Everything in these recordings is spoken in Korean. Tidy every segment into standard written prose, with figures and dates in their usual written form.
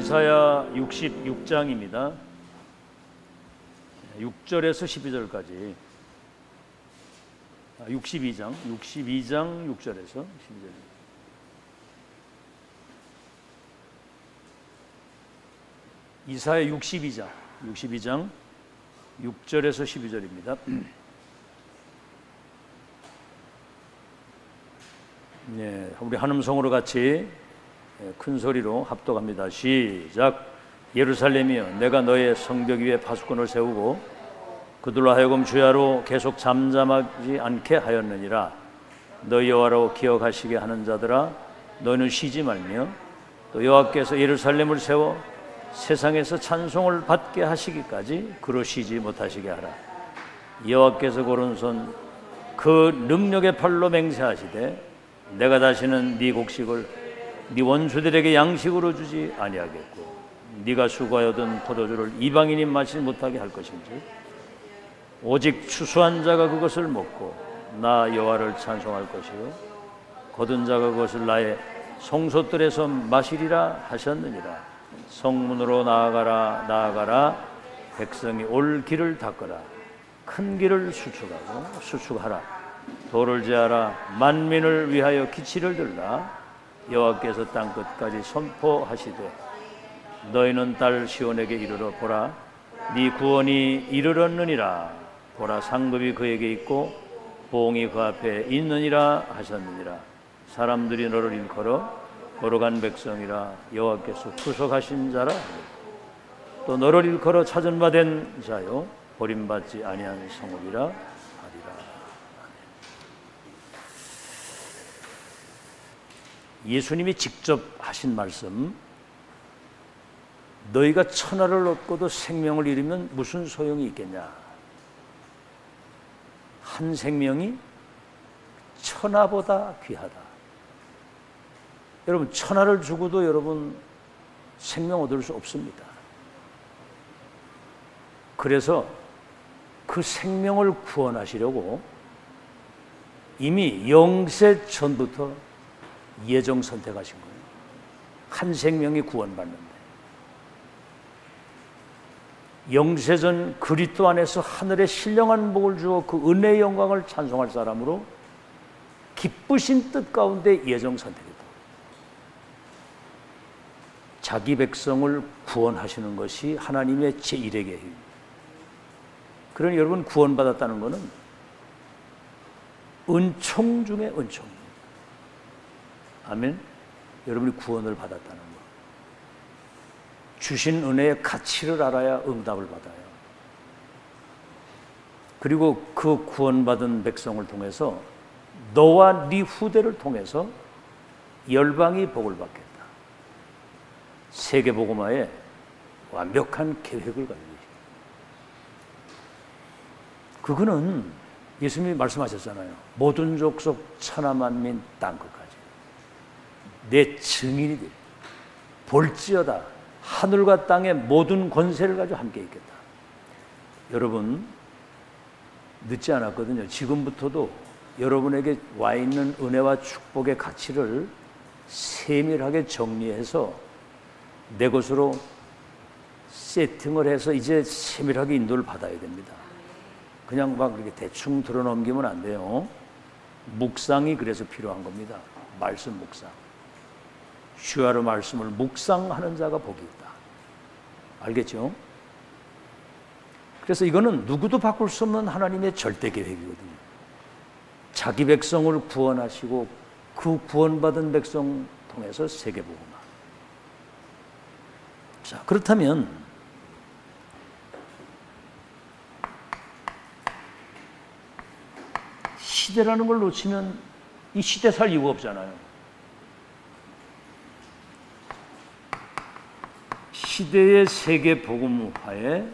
이사야 66장입니다. 6절에서 12절까지 62장 6절에서 12절. 이사야 62장 6절에서 12절입니다. 네, 우리 한음성으로 같이 큰 소리로 합독합니다. 시작. 예루살렘이여, 내가 너의 성벽 위에 파수꾼을 세우고 그들로 하여금 주야로 계속 잠잠하지 않게 하였느니라. 너희 여호와로 기억하시게 하는 자들아, 너희는 쉬지 말며 또 여호와께서 예루살렘을 세워 세상에서 찬송을 받게 하시기까지 그로 쉬지 못하시게 하라. 여호와께서 고른 손 그 능력의 팔로 맹세하시되 내가 다시는 네 곡식을 네 원수들에게 양식으로 주지 아니하겠고 네가 수고하여 얻은 포도주를 이방인이 마시지 못하게 할 것인지 오직 추수한 자가 그것을 먹고 나 여호와를 찬송할 것이요 거둔 자가 그것을 나의 성소들에서 마시리라 하셨느니라. 성문으로 나아가라. 백성이 올 길을 닦으라. 큰 길을 수축하라. 도를 제하라. 만민을 위하여 기치를 들라. 여호와께서 땅 끝까지 선포하시되 너희는 딸 시온에게 이르러 보라. 네 구원이 이르렀느니라. 보라, 상급이 그에게 있고 보응이 그 앞에 있느니라 하셨느니라. 사람들이 너를 일컬어 걸어간 백성이라. 여호와께서 구속하신 자라. 또 너를 일컬어 찾은 바 된 자요 버림받지 아니한 성읍이라 하리라. 예수님이 직접 하신 말씀, 너희가 천하를 얻고도 생명을 잃으면 무슨 소용이 있겠냐. 한 생명이 천하보다 귀하다. 여러분, 천하를 주고도 여러분 생명 얻을 수 없습니다. 그래서 그 생명을 구원하시려고 이미 영세 전부터 예정 선택하신 거예요. 한 생명이 구원받는데 영세전 그리스도 안에서 하늘의 신령한 복을 주어 그 은혜의 영광을 찬송할 사람으로 기쁘신 뜻 가운데 예정 선택했다. 자기 백성을 구원하시는 것이 하나님의 제1의 계획입니다. 그러니 여러분, 구원받았다는 것은 은총 중에 은총입니다. 아멘. 여러분이 구원을 받았다는 것, 주신 은혜의 가치를 알아야 응답을 받아요. 그리고 그 구원받은 백성을 통해서 너와 네 후대를 통해서 열방이 복을 받겠다. 세계복음화에 완벽한 계획을 가지고 계십니다. 그거는 예수님이 말씀하셨잖아요. 모든 족속 천하 만민 땅 끝까지 내 증인이 되리. 볼지어다 하늘과 땅의 모든 권세를 가지고 함께 있겠다. 여러분, 늦지 않았거든요. 지금부터도 여러분에게 와 있는 은혜와 축복의 가치를 세밀하게 정리해서 내 것으로 세팅을 해서 이제 세밀하게 인도를 받아야 됩니다. 그냥 막 그렇게 대충 들어넘기면 안 돼요. 묵상이 그래서 필요한 겁니다. 말씀 묵상. 주야로 말씀을 묵상하는 자가 복이 있다. 알겠죠? 그래서 이거는 누구도 바꿀 수 없는 하나님의 절대 계획이거든요. 자기 백성을 구원하시고 그 구원받은 백성 통해서 세계복음화. 자, 그렇다면 시대라는 걸 놓치면 이 시대 살 이유가 없잖아요. 시대의 세계 복음화에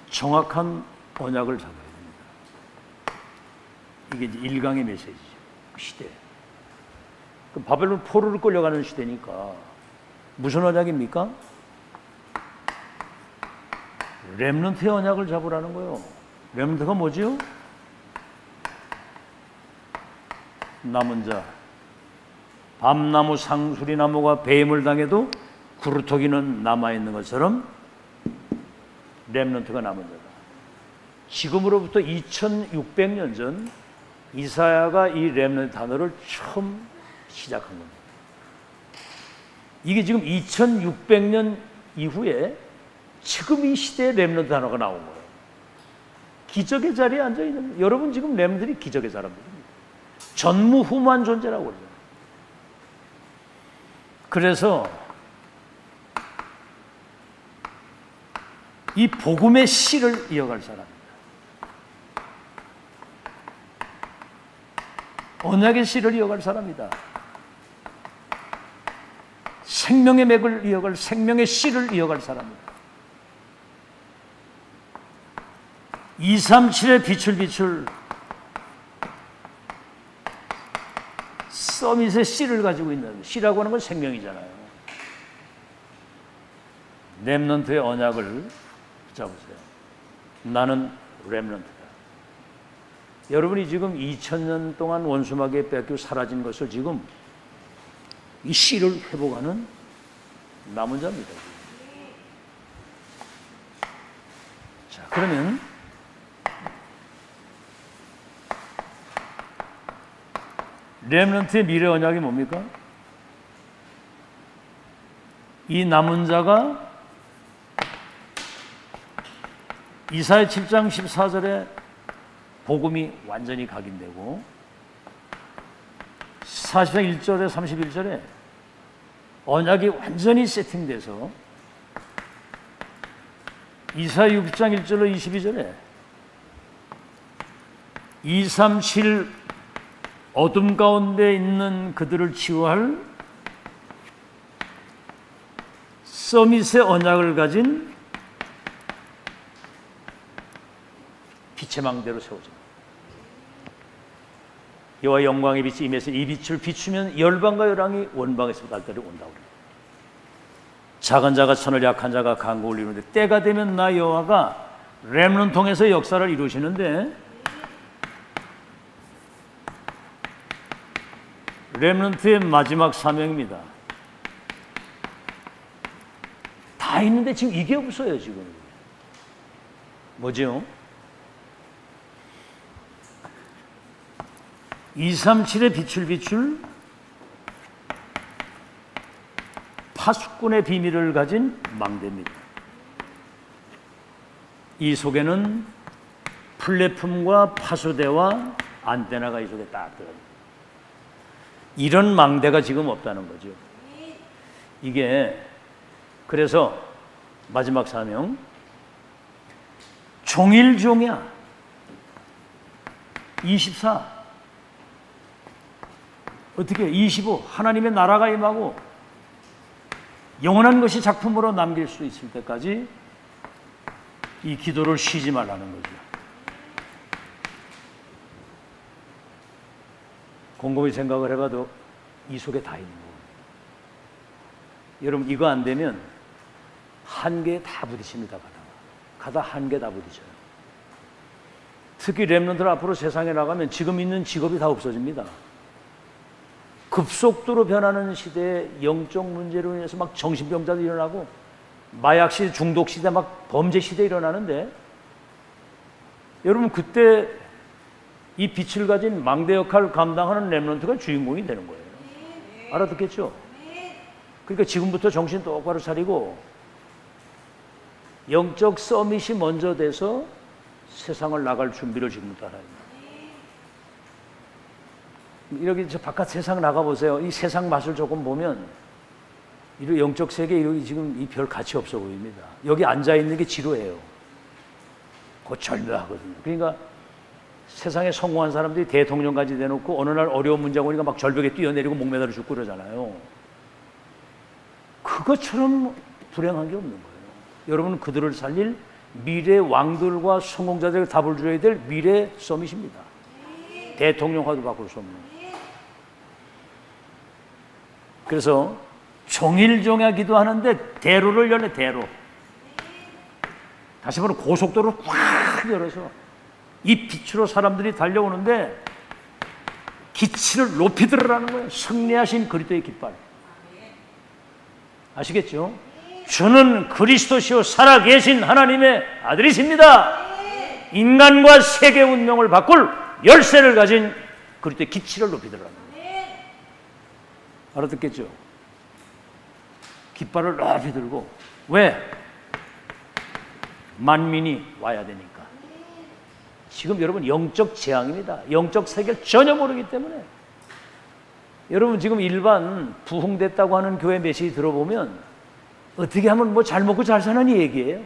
정확한 언약을 잡아야 됩니다. 이게 이제 일강의 메시지죠. 그 시대. 그 바벨론 포로를 끌려가는 시대니까 무슨 언약입니까? 렘넌트의 언약을 잡으라는 거예요. 렘넌트가 뭐지요? 남은 자. 밤나무 상수리나무가 배임을 당해도 구루터기는 남아있는 것처럼 렘넌트가 남은 자다. 지금으로부터 2600년 전 이사야가 이 렘넌트 단어를 처음 시작한 겁니다. 이게 지금 2600년 이후에 지금 이 시대에 렘넌트 단어가 나온 거예요. 기적의 자리에 앉아있는, 여러분 지금 렘들이 기적의 사람들입니다. 전무후무한 존재라고 그러죠. 그래서 이 복음의 씨를 이어갈 사람입니다. 언약의 씨를 이어갈 사람이다. 생명의 맥을 이어갈, 생명의 씨를 이어갈 사람입니다. 237의 빛을 서밋의 씨를 가지고 있는, 씨라고 하는 건 생명이잖아요. 렘넌트의 언약을 붙잡으세요. 나는 렘넌트다. 여러분이 지금 2000년 동안 원수마귀에 뺏겨 사라진 것을 지금 이 씨를 회복하는 남은 자입니다. 자, 그러면 렘넌트의 미래 언약이 뭡니까? 이 남은 자가 이사야 7장 14절에 복음이 완전히 각인되고 40장 1절에 31절에 언약이 완전히 세팅돼서 이사야 6장 1절로 22절에 237 어둠 가운데 있는 그들을 치유할 서밋의 언약을 가진 빛의 망대로 세워집니다. 여호와 영광의 빛이 임해서 이 빛을 비추면 열방과 열왕이 원방에서 날따라 온다고 그래요. 작은 자가 천을 약한 자가 강국을 이루는데 때가 되면 나 여호와가 렘넌트 통해서 역사를 이루시는데 렘넌트의 마지막 사명입니다. 다 있는데 지금 이게 없어요. 지금 뭐죠? 237의 빛을 비출 파수꾼의 비밀을 가진 망대입니다. 이 속에는 플랫폼과 파수대와 안테나가 이 속에 딱 들어갑니다. 이런 망대가 지금 없다는 거죠. 이게 그래서 마지막 사명 종일종야 24 어떻게 25 하나님의 나라가 임하고 영원한 것이 작품으로 남길 수 있을 때까지 이 기도를 쉬지 말라는 거죠. 곰곰이 생각을 해봐도 이 속에 다 있는 거예요. 여러분 이거 안 되면 한계에 다 부딪힙니다. 가다 한계 다 부딪혀요. 특히 렘넌트들 앞으로 세상에 나가면 지금 있는 직업이 다 없어집니다. 급속도로 변하는 시대에 영적 문제로 인해서 막 정신병자도 일어나고 마약 시대, 중독 시대, 막 범죄 시대 일어나는데 여러분 그때 이 빛을 가진 망대 역할을 감당하는 렘넌트가 주인공이 되는 거예요. 알아듣겠죠? 그러니까 지금부터 정신 똑바로 차리고 영적 서밋이 먼저 돼서 세상을 나갈 준비를 지금부터 하라. 이렇게 저 바깥 세상 나가보세요. 이 세상 맛을 조금 보면 이 영적 세계 이렇게 지금 이 별 가치 없어 보입니다. 여기 앉아있는 게 지루해요. 곧 절묘하거든요. 그러니까 세상에 성공한 사람들이 대통령까지 대놓고 어느 날 어려운 문제가 오니까 막 절벽에 뛰어내리고 목매달아 죽고 그러잖아요. 그것처럼 불행한 게 없는 거예요. 여러분은 그들을 살릴 미래 왕들과 성공자들에게 답을 줘야 될 미래 서밋입니다. 대통령화도 바꿀 수 없는. 그래서 종일종야 기도하는데 대로를 열네. 대로. 다시 말하면 고속도로를 꽉 열어서 이 빛으로 사람들이 달려오는데 기치를 높이 들으라는 거예요. 승리하신 그리스도의 깃발. 아시겠죠? 주는 그리스도시요 살아계신 하나님의 아들이십니다. 인간과 세계 운명을 바꿀 열쇠를 가진 그리스도의 기치를 높이 들으라는 거예요. 알아듣겠죠? 깃발을 높이 들고. 왜? 만민이 와야 되니까. 지금 여러분 영적 재앙입니다. 영적 세계를 전혀 모르기 때문에. 여러분 지금 일반 부흥됐다고 하는 교회 메시지 들어보면 어떻게 하면 뭐 잘 먹고 잘 사는 이 얘기예요.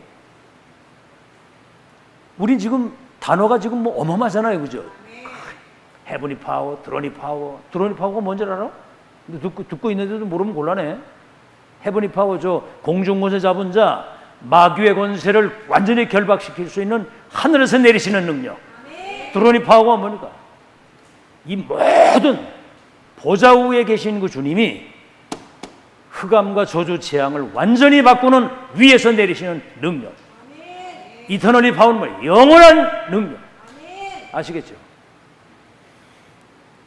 우린 지금 단어가 지금 뭐 어마어마하잖아요, 그죠? 헤브니 파워, 드로니 파워. 드로니 파워가 뭔지 알아? 듣고 있는데도 모르면 곤란해. 헤브니 파워, 저 공중권세 잡은 자, 마귀의 권세를 완전히 결박시킬 수 있는 하늘에서 내리시는 능력. 드로니 파워가 뭡니까? 이 모든 보좌 위에 계신 그 주님이 흑암과 저주 재앙을 완전히 바꾸는 위에서 내리시는 능력. 이터널리 파워는 뭐예요? 영원한 능력. 아시겠죠?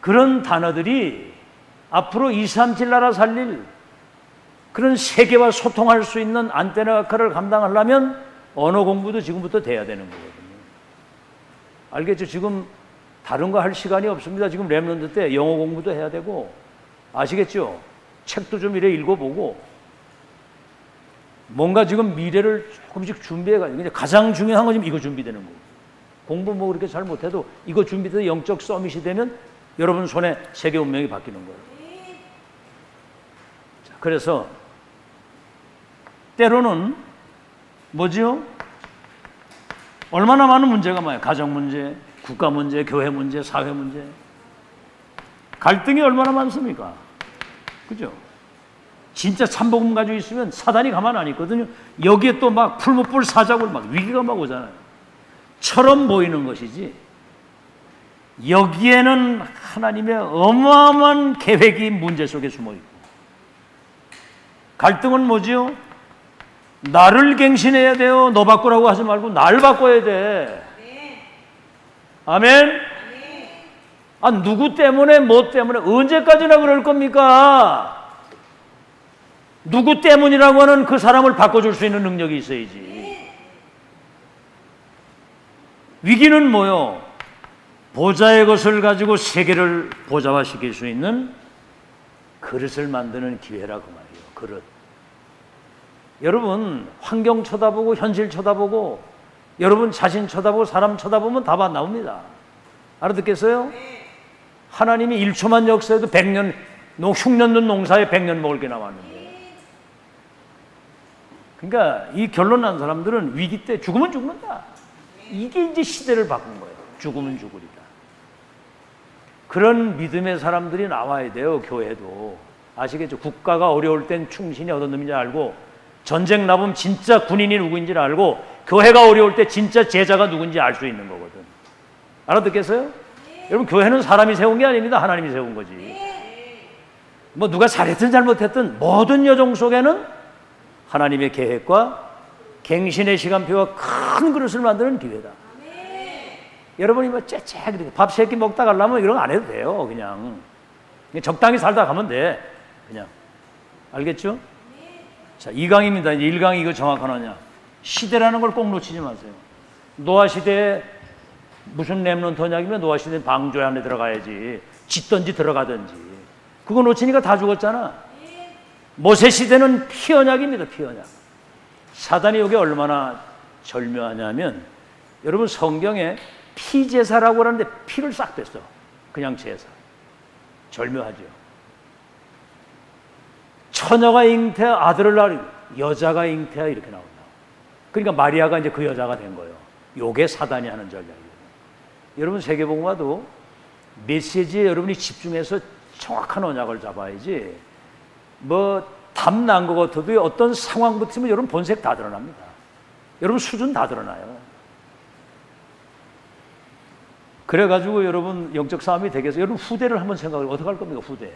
그런 단어들이 앞으로 237 나라 살릴 그런 세계와 소통할 수 있는 안테나 역할을 감당하려면 언어 공부도 지금부터 돼야 되는 거거든요. 알겠죠? 지금 다른 거 할 시간이 없습니다. 지금 렘넌트 때 영어 공부도 해야 되고. 아시겠죠? 책도 좀 이래 읽어보고 뭔가 지금 미래를 조금씩 준비해가지고 가장 중요한 건 지금 이거 준비되는 거고. 공부 뭐 그렇게 잘 못해도 이거 준비돼서 영적 서밋이 되면 여러분 손에 세계 운명이 바뀌는 거예요. 자, 그래서 때로는 뭐지요? 얼마나 많은 문제가 많아요. 가정 문제, 국가 문제, 교회 문제, 사회 문제. 갈등이 얼마나 많습니까? 그죠? 진짜 참복음 가지고 있으면 사단이 가만 안 있거든요. 여기에 또 막 풀무불 사자굴 막 위기가 막 오잖아요. 처럼 보이는 것이지 여기에는 하나님의 어마어마한 계획이 문제 속에 숨어 있고. 갈등은 뭐지요? 나를 갱신해야 돼요. 너 바꾸라고 하지 말고 날 바꿔야 돼. 아멘? 아, 누구 때문에 뭐 때문에 언제까지나 그럴 겁니까? 누구 때문이라고 하는 그 사람을 바꿔줄 수 있는 능력이 있어야지. 위기는 뭐요? 보좌의 것을 가지고 세계를 보좌화시킬 수 있는 그릇을 만드는 기회라 그 말이에요. 그릇. 여러분 환경 쳐다보고 현실 쳐다보고 여러분 자신 쳐다보고 사람 쳐다보면 답 안 나옵니다. 알아듣겠어요? 하나님이 1초만 역사해도 100년, 흉년 든 농사에 100년 먹을 게 나왔는데. 그러니까 이 결론 난 사람들은 위기 때 죽으면 죽는다. 이게 이제 시대를 바꾼 거예요. 죽으면 죽으리다. 그런 믿음의 사람들이 나와야 돼요. 교회도. 아시겠죠? 국가가 어려울 땐 충신이 어떤 놈인지 알고 전쟁 나보면 진짜 군인이 누구인지를 알고 교회가 어려울 때 진짜 제자가 누군지 알 수 있는 거거든. 알아듣겠어요? 여러분 교회는 사람이 세운 게 아닙니다. 하나님이 세운 거지. 뭐 누가 잘했든 잘못했든 모든 여정 속에는 하나님의 계획과 갱신의 시간표와 큰 그릇을 만드는 기회다. 여러분이 뭐 째째 밥 세 끼 먹다 가려면 이런 거 안 해도 돼요. 그냥 적당히 살다 가면 돼. 그냥. 알겠죠? 자, 2강입니다. 이제 1강이 이거 정확하느냐. 시대라는 걸 꼭 놓치지 마세요. 노아 시대에 무슨 렘넌트 언약이면 노아 시대에 방주에 안에 들어가야지. 짓든지 들어가든지. 그거 놓치니까 다 죽었잖아. 모세 시대는 피 언약입니다. 피 언약. 사단이 여기 얼마나 절묘하냐면 여러분 성경에 피제사라고 하는데 피를 싹 뺐어. 그냥 제사. 절묘하죠. 처녀가 잉태하 아들을 낳으리 여자가 잉태하 이렇게 나온다. 그러니까 마리아가 이제 그 여자가 된 거예요. 요게 사단이 하는 전략이에요. 여러분 세계복음화도 메시지에 여러분이 집중해서 정확한 언약을 잡아야지 뭐 탐난 것 같아도 어떤 상황 붙으면 여러분 본색 다 드러납니다. 여러분 수준 다 드러나요. 그래가지고 여러분 영적 싸움이 되겠어요. 여러분 후대를 한번 생각을 어떻게 할 겁니까? 후대.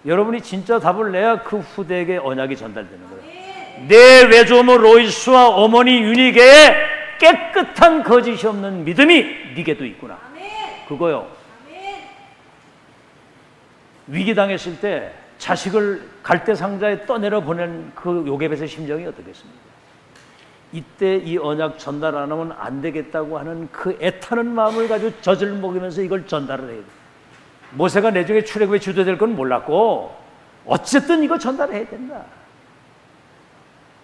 여러분이 진짜 답을 내야 그 후대에게 언약이 전달되는 거예요. 내 외조모 로이스와 어머니 유니게의 깨끗한 거짓이 없는 믿음이 네게도 있구나. 그거요. 위기 당했을 때 자식을 갈대상자에 떠내려 보낸 그 요셉의 심정이 어떻겠습니까? 이때 이 언약 전달 안 하면 안 되겠다고 하는 그 애타는 마음을 가지고 젖을 먹이면서 이걸 전달을 해야 돼. 모세가 내중에 출애굽에 주도될 건 몰랐고 어쨌든 이거 전달해야 된다.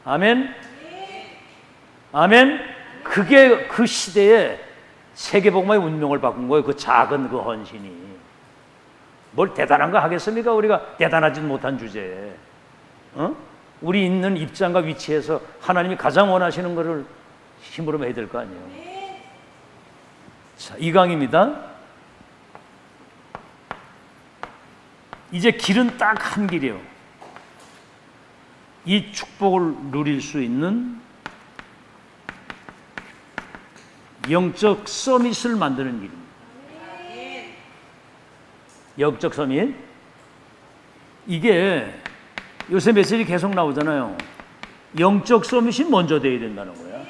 아멘. 아멘. 그게 그 시대에 세계복음화의 운명을 바꾼 거예요. 그 작은 그 헌신이. 뭘 대단한 거 하겠습니까? 우리가 대단하진 못한 주제에. 우리 있는 입장과 위치에서 하나님이 가장 원하시는 것을 힘으로 해야 될 거 아니에요. 자, 2강입니다. 이제 길은 딱 한 길이에요. 이 축복을 누릴 수 있는 영적 서밋을 만드는 길입니다. 영적 서밋. 이게 요새 메시지 계속 나오잖아요. 영적 서밋이 먼저 돼야 된다는 거야.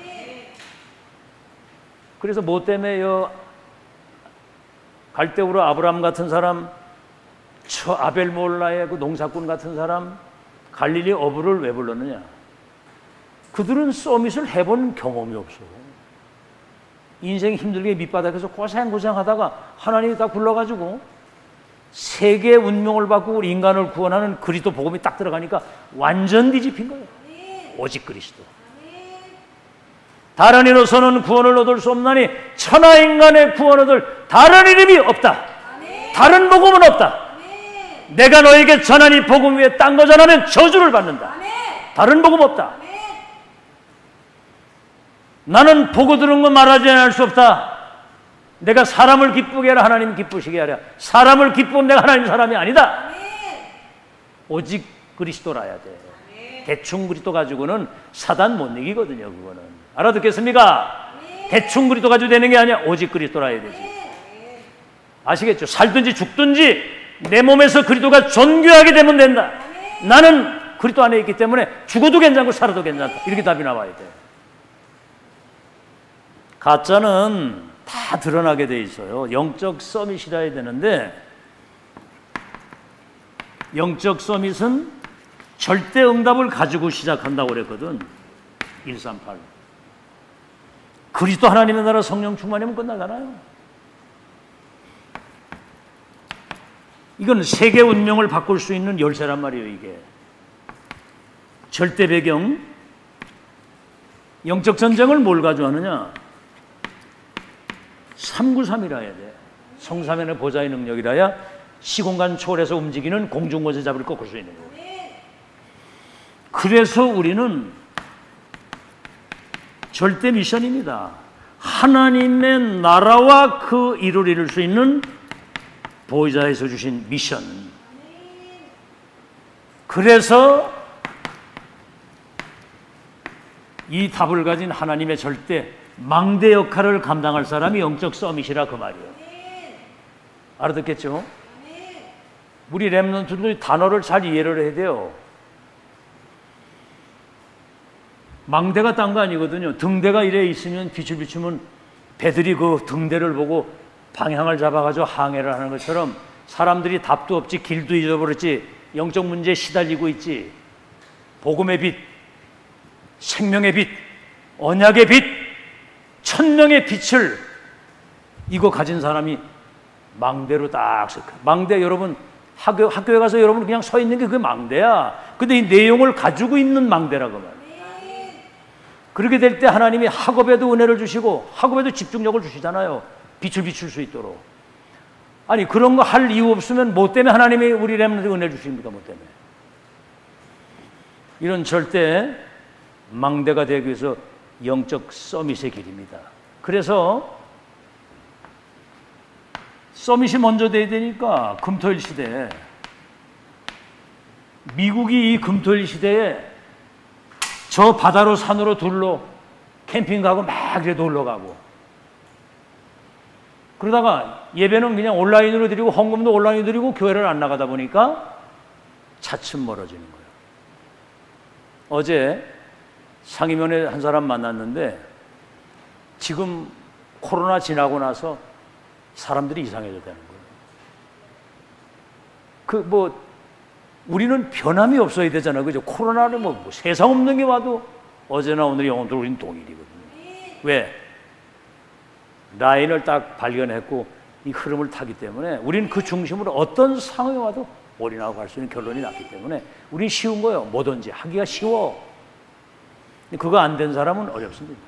그래서 뭐 때문에 갈대우로 아브라함 같은 사람, 저 아벨몰라의 그 농사꾼 같은 사람, 갈릴리 어부를 왜 불렀느냐? 그들은 서밋을 해본 경험이 없어. 인생 힘들게 밑바닥에서 고생하다가 하나님이 딱 불러가지고 세계의 운명을 바꾸고 인간을 구원하는 그리스도 복음이 딱 들어가니까 완전 뒤집힌 거예요. 오직 그리스도. 다른 이로서는 구원을 얻을 수 없나니 천하 인간의 구원 얻을 다른 이름이 없다. 다른 복음은 없다. 내가 너에게 전하니 복음 위에 딴 거 전하면 저주를 받는다. 다른 복음 없다. 나는 보고 들은 거 말하지 않을 수 없다. 내가 사람을 기쁘게 하라 하나님 기쁘시게 하라. 사람을 기쁘면 내가 하나님 사람이 아니다. 오직 그리스도라야 돼. 대충 그리스도 가지고는 사단 못 이기거든요. 그거는 알아듣겠습니까? 대충 그리스도 가지고 되는 게 아니야. 오직 그리스도라야 되지. 아시겠죠? 살든지 죽든지 내 몸에서 그리스도가 존귀하게 되면 된다. 나는 그리스도 안에 있기 때문에 죽어도 괜찮고 살아도 괜찮다. 이렇게 답이 나와야 돼. 가짜는 다 드러나게 돼 있어요. 영적 서밋이라 해야 되는데, 영적 서밋은 절대 응답을 가지고 시작한다고 그랬거든. 138. 그리스도 하나님의 나라 성령 충만이면 끝나잖아요. 이건 세계 운명을 바꿀 수 있는 열쇠란 말이에요. 이게 절대 배경. 영적 전쟁을 뭘 가져하느냐? 393이라 해야 돼. 성삼위의 보좌의 능력이라야 시공간 초월해서 움직이는 공중권세 잡을 꺾을 수 있는 거예요. 그래서 우리는 절대 미션입니다. 하나님의 나라와 그 일을 이룰 수 있는 보좌에서 주신 미션. 그래서 이 답을 가진 하나님의 절대 망대 역할을 감당할 사람이 영적 서밋이라 그 말이에요. 알아듣겠죠? 우리 렘넌트들이 단어를 잘 이해를 해야 돼요. 망대가 딴 거 아니거든요. 등대가 이래 있으면 빛을 비추면 배들이 그 등대를 보고 방향을 잡아가지고 항해를 하는 것처럼 사람들이 답도 없지, 길도 잊어버렸지, 영적 문제에 시달리고 있지. 복음의 빛, 생명의 빛, 언약의 빛, 천명의 빛을 이거 가진 사람이 망대로 딱 망대. 여러분 학교에 가서 여러분 그냥 서 있는 게 그게 망대야. 근데 이 내용을 가지고 있는 망대라고 말이야. 그렇게 될 때 하나님이 학업에도 은혜를 주시고 학업에도 집중력을 주시잖아요. 빛을 비출 수 있도록. 아니 그런 거 할 이유 없으면 뭐 때문에 하나님이 우리 렘넌트에 은혜를 주십니까? 뭐 때문에? 이런 절대 망대가 되기 위해서 영적 서밋의 길입니다. 그래서 서밋이 먼저 돼야 되니까 금토일 시대에, 미국이 이 금토일 시대에 저 바다로 산으로 둘러 캠핑 가고 막 이래 놀러 가고, 그러다가 예배는 그냥 온라인으로 드리고 헌금도 온라인으로 드리고 교회를 안 나가다 보니까 차츰 멀어지는 거예요. 어제 상임위원회 한 사람 만났는데 지금 코로나 지나고 나서 사람들이 이상해졌다는 거예요. 우리는 변함이 없어야 되잖아. 그죠? 코로나는 세상 없는 게 와도 어제나 오늘 영혼들은 우리는 동일이거든요. 왜? 라인을 딱 발견했고 이 흐름을 타기 때문에 우리는 그 중심으로 어떤 상황에 와도 올인하고 갈 수 있는 결론이 났기 때문에 우리는 쉬운 거예요. 뭐든지 하기가 쉬워. 그거 안 된 사람은 어렵습니다.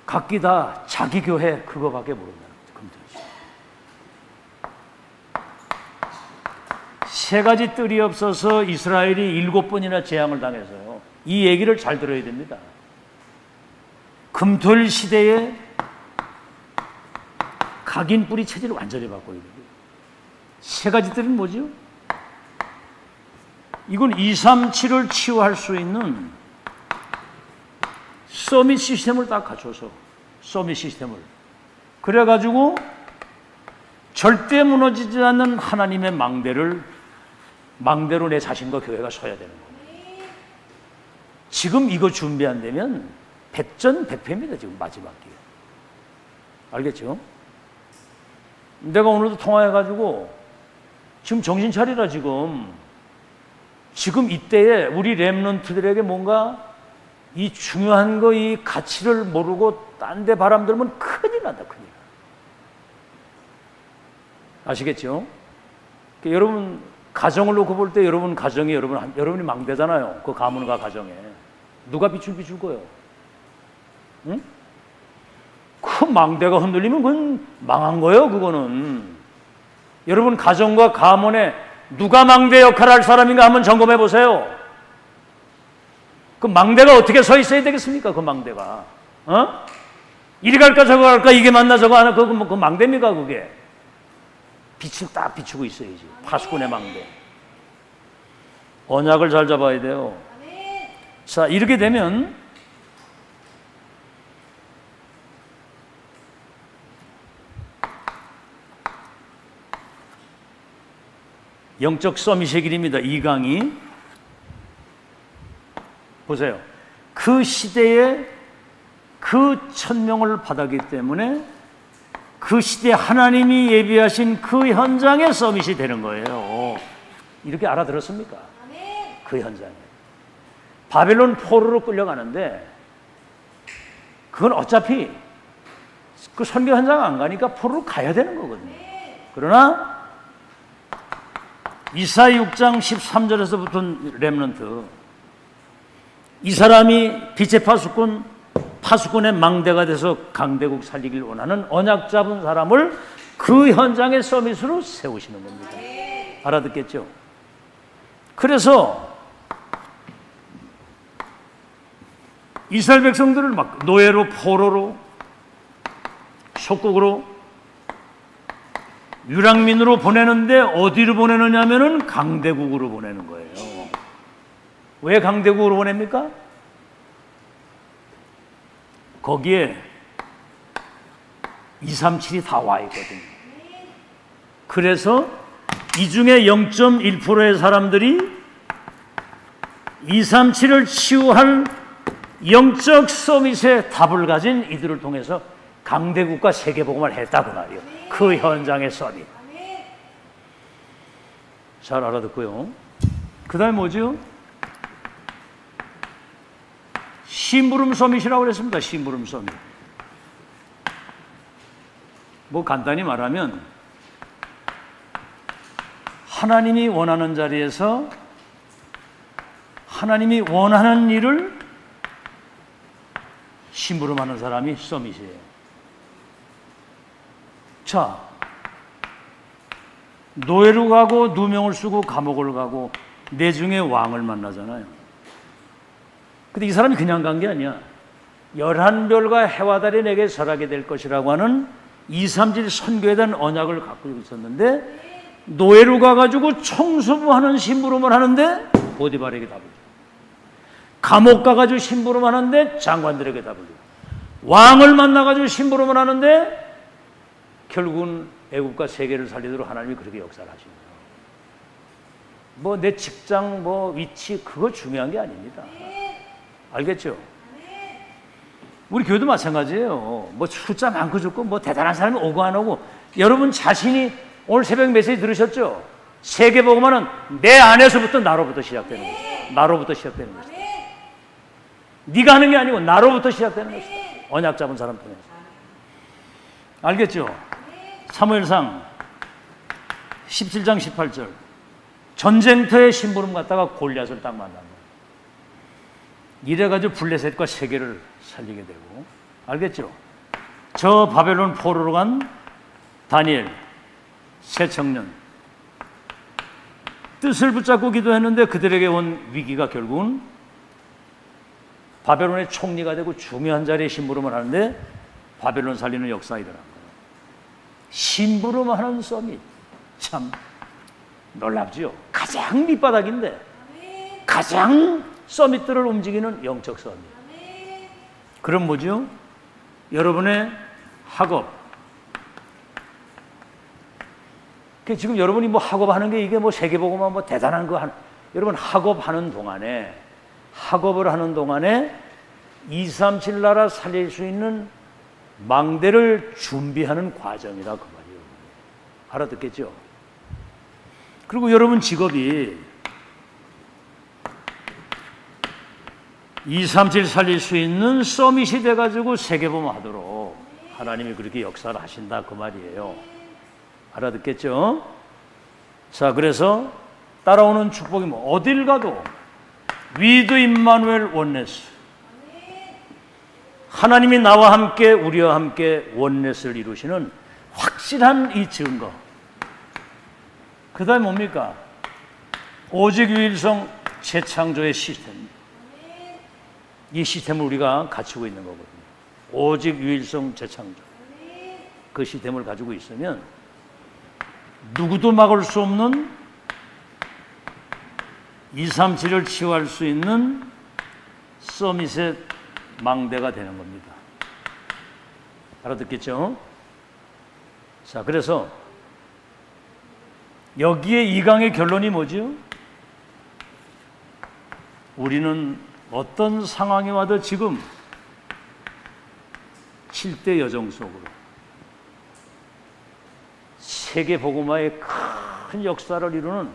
각기 다 자기 교회 그거밖에 모른다는 거죠. 세 가지 뜰이 없어서 이스라엘이 7번이나 재앙을 당해서요. 이 얘기를 잘 들어야 됩니다. 금토일 시대에 각인 뿌리 체질을 완전히 바꿔야 돼요. 세 가지 뜰은 뭐죠? 이건 237을 치유할 수 있는 서밋 시스템을 딱 갖춰서 서밋 시스템을 그래가지고 절대 무너지지 않는 하나님의 망대로 내 자신과 교회가 서야 되는 거예요. 지금 이거 준비 안 되면 백전백패입니다. 지금 마지막 기회. 알겠죠? 내가 오늘도 통화해가지고 지금 정신 차리라. 지금 이때에 우리 렘넌트들에게 뭔가 이 중요한 거 이 가치를 모르고 딴 데 바람 들면 큰일 난다. 큰일. 아시겠죠? 여러분 가정을 놓고 볼 때 여러분 가정이 여러분이 망대잖아요. 그 가문과 가정에 누가 빛을 비출 거예요? 응? 그 망대가 흔들리면 그건 망한 거예요. 그거는 여러분 가정과 가문에 누가 망대 역할을 할 사람인가 한번 점검해 보세요. 그 망대가 어떻게 서 있어야 되겠습니까? 그 망대가 이리 갈까 저거 갈까 이게 맞나 저거 하나 그 망대입니까? 그게 빛을 딱 비추고 있어야지. 파수꾼의 망대. 언약을 잘 잡아야 돼요. 자, 이렇게 되면 영적 서밋의 길입니다. 이 강의 보세요. 그 시대에 그 천명을 받았기 때문에 그 시대에 하나님이 예비하신 그 현장에 서밋이 되는 거예요. 이렇게 알아들었습니까? 그 현장에 바벨론 포로로 끌려가는데 그건 어차피 그 선교 현장 안 가니까 포로로 가야 되는 거거든요. 그러나 이사야 6장 13절에서부터 렘넌트 이 사람이 빛의 파수꾼의 망대가 돼서 강대국 살리길 원하는 언약 잡은 사람을 그 현장의 서밋으로 세우시는 겁니다. 알아듣겠죠? 그래서 이스라엘 백성들을 막 노예로 포로로 속국으로 유랑민으로 보내는데 어디로 보내느냐면은 강대국으로 보내는 거예요. 왜 강대국으로 보냅니까? 거기에 237이 다 와 있거든요. 그래서 이 중에 0.1%의 사람들이 237을 치유할 영적 서밋의 답을 가진 이들을 통해서 강대국과 세계복음을 했다 그 말이에요. 그 현장의 서밋. 잘 알아듣고요. 그 다음에 뭐죠? 심부름 서밋이라고 그랬습니다. 심부름 서밋. 뭐 간단히 말하면 하나님이 원하는 자리에서 하나님이 원하는 일을 심부름하는 사람이 서밋이에요. 자, 노예로 가고 누명을 쓰고 감옥을 가고 내중에 왕을 만나잖아요. 근데 이 사람이 그냥 간 게 아니야. 11별과 해와 달이 내게 절하게 될 것이라고 하는 237 선교에 대한 언약을 갖고 있었는데 노예로 가가지고 청소부하는 심부름을 하는데 보디발에게 답을 줘. 감옥 가가지고 심부름 하는데 장관들에게 답을 줘. 왕을 만나가지고 심부름을 하는데 결국은 애국과 세계를 살리도록 하나님이 그렇게 역사를 하신 거예요. 뭐 내 직장 뭐 위치 그거 중요한 게 아닙니다. 알겠죠? 우리 교회도 마찬가지예요. 뭐 숫자 많고 적고 뭐 대단한 사람이 오고 안 오고 여러분 자신이 오늘 새벽 메시지 들으셨죠? 세계복음화는 내 안에서부터 나로부터 시작되는 것이다. 나로부터 시작되는 것이다. 네가 하는 게 아니고 나로부터 시작되는 것이다. 언약 잡은 사람 통해서. 알겠죠? 사무엘상 17장 18절 전쟁터의 심부름 갔다가 골리앗을 딱 만난 거예요. 이래가지고 블레셋과 세계를 살리게 되고. 알겠죠? 저 바벨론 포로로 간 다니엘 새 청년 뜻을 붙잡고 기도했는데 그들에게 온 위기가 결국은 바벨론의 총리가 되고 중요한 자리에 심부름을 하는데 바벨론 살리는 역사가 일어난 거예요. 심부름하는 서밋 참 놀랍죠. 가장 밑바닥인데 가장 서밋들을 움직이는 영적 서밋. 그럼 뭐죠? 여러분의 학업. 지금 여러분이 뭐 학업하는 게 이게 뭐 세계복음화 뭐 대단한 거 여러분 학업을 하는 동안에 237 나라 살릴 수 있는 망대를 준비하는 과정이다 그 말이에요. 알아듣겠죠? 그리고 여러분 직업이 237 살릴 수 있는 서밋이 돼가지고 세계복음화 하도록 하나님이 그렇게 역사를 하신다 그 말이에요. 알아듣겠죠? 자, 그래서 따라오는 축복이 뭐 어딜 가도 위드 임마누엘 원네스, 하나님이 나와 함께 우리와 함께 원네스를 이루시는 확실한 이 증거. 그 다음에 뭡니까? 오직 유일성 재창조의 시스템. 이 시스템을 우리가 갖추고 있는 거거든요. 오직 유일성 재창조. 그 시스템을 가지고 있으면 누구도 막을 수 없는 237을 치유할 수 있는 서밋의 망대가 되는 겁니다. 알아듣겠죠? 자, 그래서 여기에 이 강의 결론이 뭐죠? 우리는 어떤 상황이 와도 지금 7대 여정 속으로 세계 복음화의 큰 역사를 이루는,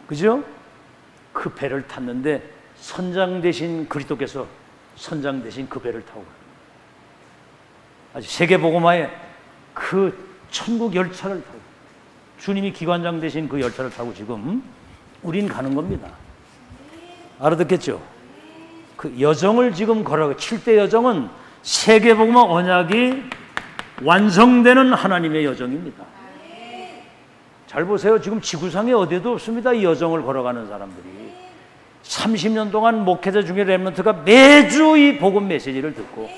그죠? 그 배를 탔는데 선장 대신 그리스도께서 선장 대신 그 배를 타고 아주 세계 복음화의 그 천국 열차를 타고 주님이 기관장 대신 그 열차를 타고 지금 우린 가는 겁니다. 알아듣겠죠? 그 여정을 지금 걸어가고 7대 여정은 세계 복음화 언약이 완성되는 하나님의 여정입니다. 잘 보세요. 지금 지구상에 어디에도 없습니다. 이 여정을 걸어가는 사람들이. 30년 동안 목회자 중에 렘넌트가 매주 이 복음 메시지를 듣고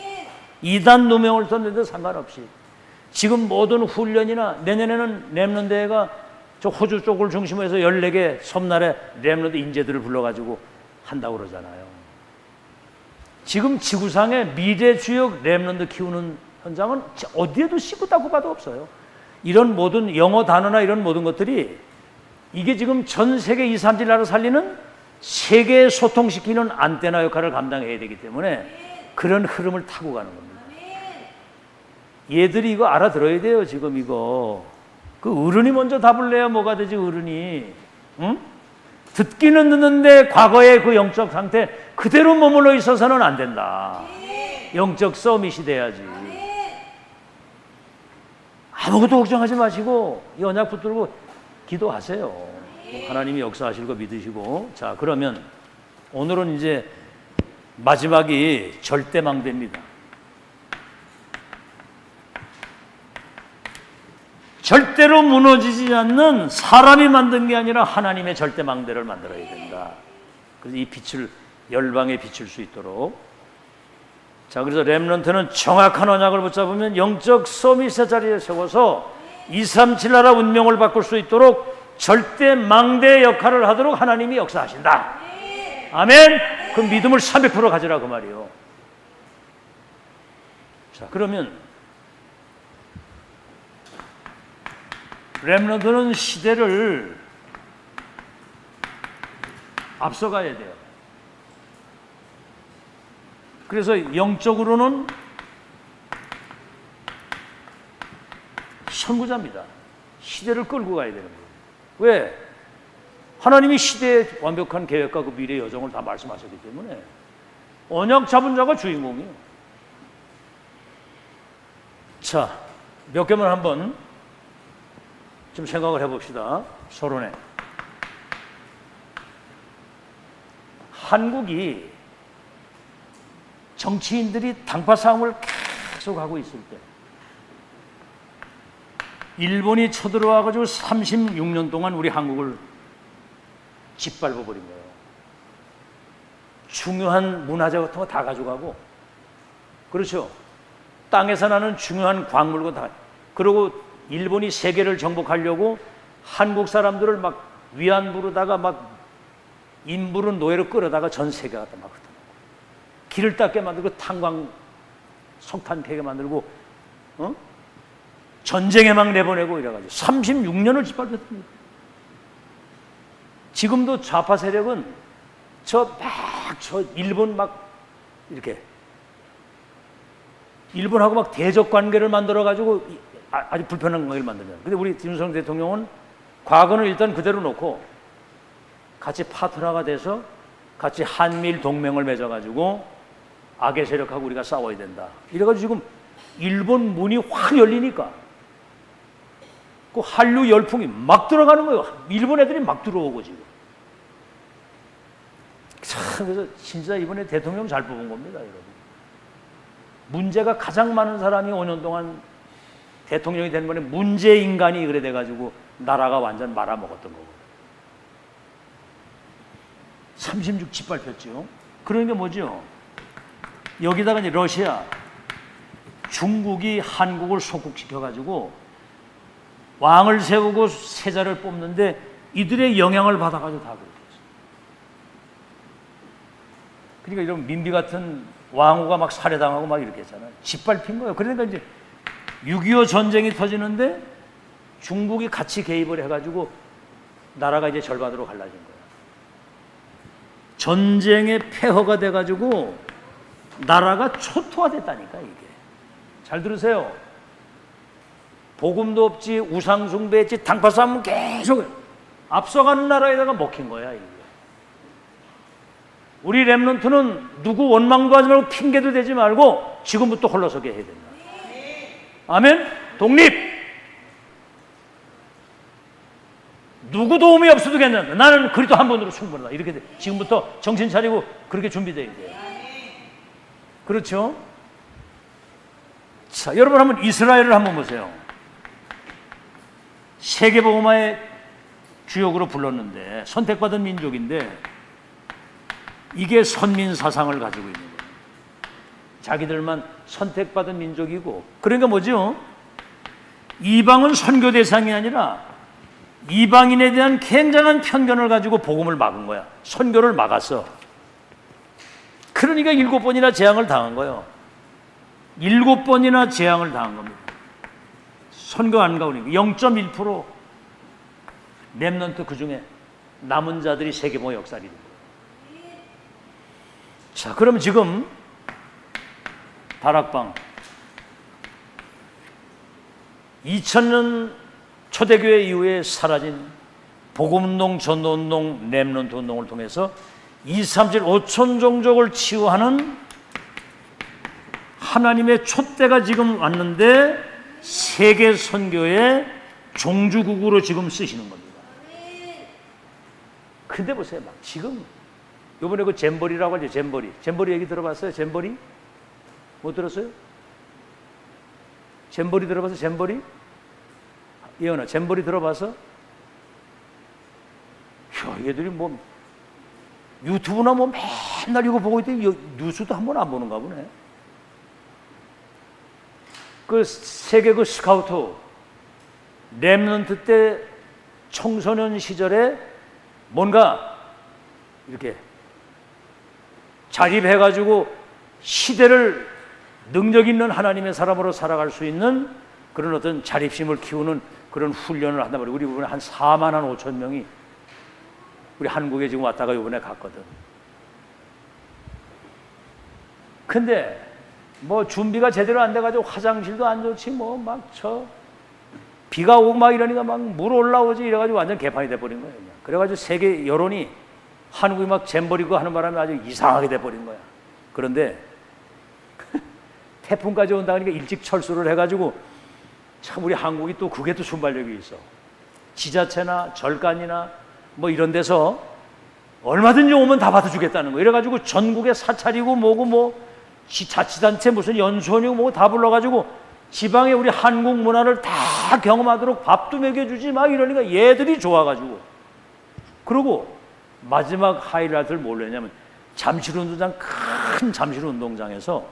이단 누명을 썼는데 상관없이 지금 모든 훈련이나 내년에는 렘넌트회가 저 호주 쪽을 중심으로 해서 14개 섬나라의 렘넌트 인재들을 불러가지고 한다고 그러잖아요. 지금 지구상의 미래 주역 렘넌트 키우는 현장은 어디에도 씻고 닦고 봐도 없어요. 이런 모든 영어 단어나 이런 모든 것들이 이게 지금 전 세계 237 나라를 살리는 세계 소통시키는 안테나 역할을 감당해야 되기 때문에 그런 흐름을 타고 가는 겁니다. 얘들이 이거 알아들어야 돼요. 지금 이거 그 어른이 먼저 답을 내야 뭐가 되지. 어른이 응? 듣기는 듣는데 과거의 그 영적 상태 그대로 머물러 있어서는 안 된다. 영적 서밋이 돼야지. 아무것도 걱정하지 마시고 이 언약 붙들고 기도하세요. 하나님이 역사하실 거 믿으시고. 자, 그러면 오늘은 이제 마지막이 절대망대입니다. 절대로 무너지지 않는 사람이 만든 게 아니라 하나님의 절대망대를 만들어야 된다. 그래서 이 빛을 열방에 비출 수 있도록. 자, 그래서 렘넌트는 정확한 언약을 붙잡으면 영적 서밋의 자리에 세워서 237 나라 운명을 바꿀 수 있도록 절대 망대의 역할을 하도록 하나님이 역사하신다. 아멘. 그 믿음을 300% 가지라 그 말이에요. 자, 그러면 렘넌트는 시대를 앞서가야 돼요. 그래서 영적으로는 선구자입니다. 시대를 끌고 가야 되는 거예요. 왜? 하나님이 시대의 완벽한 계획과 그 미래 여정을 다 말씀하셨기 때문에 언약 잡은 자가 주인공이에요. 자, 몇 개만 한번 좀 생각을 해봅시다. 서론에. 한국이 정치인들이 당파 싸움을 계속 하고 있을 때 일본이 쳐들어와가지고 36년 동안 우리 한국을 짓밟아버린 거예요. 중요한 문화재 같은 거 다 가져가고, 그렇죠? 땅에서 나는 중요한 광물과 다, 그리고 일본이 세계를 정복하려고 한국 사람들을 막 위안부로다가 막 인부로 노예로 끌어다가 전 세계 갖다 막 흩어놓고, 길을 닦게 만들고 탄광 석탄 캐게 만들고, 전쟁에 막 내보내고 이래가지고 36년을 짓밟았습니다. 지금도 좌파 세력은 저 일본 막 이렇게 일본하고 막 대적 관계를 만들어 가지고 아주 불편한 관계를 만들잖아요. 근데 우리 김대중 대통령은 과거는 일단 그대로 놓고 같이 파트너가 돼서 같이 한미일 동맹을 맺어 가지고 악의 세력하고 우리가 싸워야 된다. 이래 가지고 지금 일본 문이 확 열리니까 그 한류 열풍이 막 들어가는 거예요. 일본 애들이 막 들어오고 지금. 참, 그래서 진짜 이번에 대통령 잘 뽑은 겁니다, 여러분. 문제가 가장 많은 사람이 5년 동안 대통령이 된 번에 문제 인간이 그래 돼가지고 나라가 완전 말아먹었던 거고. 36 짓밟혔죠. 그러는 게 뭐죠? 여기다가 이제 러시아, 중국이 한국을 속국시켜가지고 왕을 세우고 세자를 뽑는데 이들의 영향을 받아가지고 다 그렇게 했어요. 그러니까 이런 민비 같은 왕후가 막 살해당하고 막 이렇게 했잖아요. 짓밟힌 거예요. 그러니까 이제 6.25 전쟁이 터지는데 중국이 같이 개입을 해가지고 나라가 이제 절반으로 갈라진 거예요. 전쟁의 폐허가 돼가지고 나라가 초토화됐다니까 이게. 잘 들으세요. 복음도 없지, 우상숭배했지, 당파 싸움은 계속 앞서가는 나라에다가 먹힌 거야 이게. 우리 렘넌트는 누구 원망도 하지 말고 핑계도 대지 말고 지금부터 홀러서게 해야 된다. 아멘? 독립! 누구 도움이 없어도 괜찮다. 나는 그리스도 한 번으로 충분하다. 이렇게 돼. 지금부터 정신 차리고 그렇게 준비돼야 돼요. 그렇죠? 자, 여러분 한번 이스라엘을 한번 보세요. 세계복음화의 주역으로 불렀는데 선택받은 민족인데 이게 선민 사상을 가지고 있는 거예요. 자기들만 선택받은 민족이고, 그러니까 뭐죠? 이방은 선교 대상이 아니라 이방인에 대한 굉장한 편견을 가지고 복음을 막은 거야. 선교를 막았어. 그러니까 7번이나 재앙을 당한 거예요. 7번이나 재앙을 당한 겁니다. 선교 안 가오니까 0.1% 렘넌트 그 중에 남은 자들이 세계보 역사를 이룬 거예요. 자, 그럼 지금 다락방 2000년 초대교회 이후에 사라진 복음운동, 전도운동, 렘넌트 운동을 통해서 2, 3, 7, 5천 종족을 치유하는 하나님의 촛대가 지금 왔는데 세계 선교의 종주국으로 지금 쓰시는 겁니다. 근데 보세요, 막 지금 요번에 그 잼버리라고 하죠. 잼버리 얘기 들어봤어요? 잼버리? 못 들었어요? 잼버리 들어봤어? 잼버리? 예언아, 잼버리 들어봤어? 야, 얘들이 뭐 유튜브나 뭐 맨날 이거 보고 있더니 뉴스도 한 번 안 보는가 보네. 그 세계 그 스카우트 렘넌트 때 청소년 시절에 뭔가 이렇게 자립해가지고 시대를 능력 있는 하나님의 사람으로 살아갈 수 있는 그런 어떤 자립심을 키우는 그런 훈련을 한단 말이에요. 우리 이번에 한 4만 5천 명이 우리 한국에 지금 왔다가 이번에 갔거든. 근데 뭐 준비가 제대로 안 돼가지고 화장실도 안 좋지, 뭐 막 비가 오고 막 이러니까 막 물 올라오지 이래가지고 완전 개판이 돼버린 거예요. 그냥. 그래가지고 세계 여론이 한국이 막 잼버리고 하는 바람에 아주 이상하게 돼버린 거야. 그런데 태풍까지 온다 그러니까 일찍 철수를 해가지고 참 우리 한국이 또 그게 또 순발력이 있어. 지자체나 절간이나 뭐 이런 데서 얼마든지 오면 다 받아주겠다는 거. 이래가지고 전국에 사찰이고 뭐고 뭐 자치단체 무슨 연수원이고 뭐 다 불러가지고 지방에 우리 한국 문화를 다 경험하도록 밥도 먹여주지 막 이러니까 얘들이 좋아가지고. 그리고 마지막 하이라이트를 뭘로 했냐면 잠실운동장, 큰 잠실운동장에서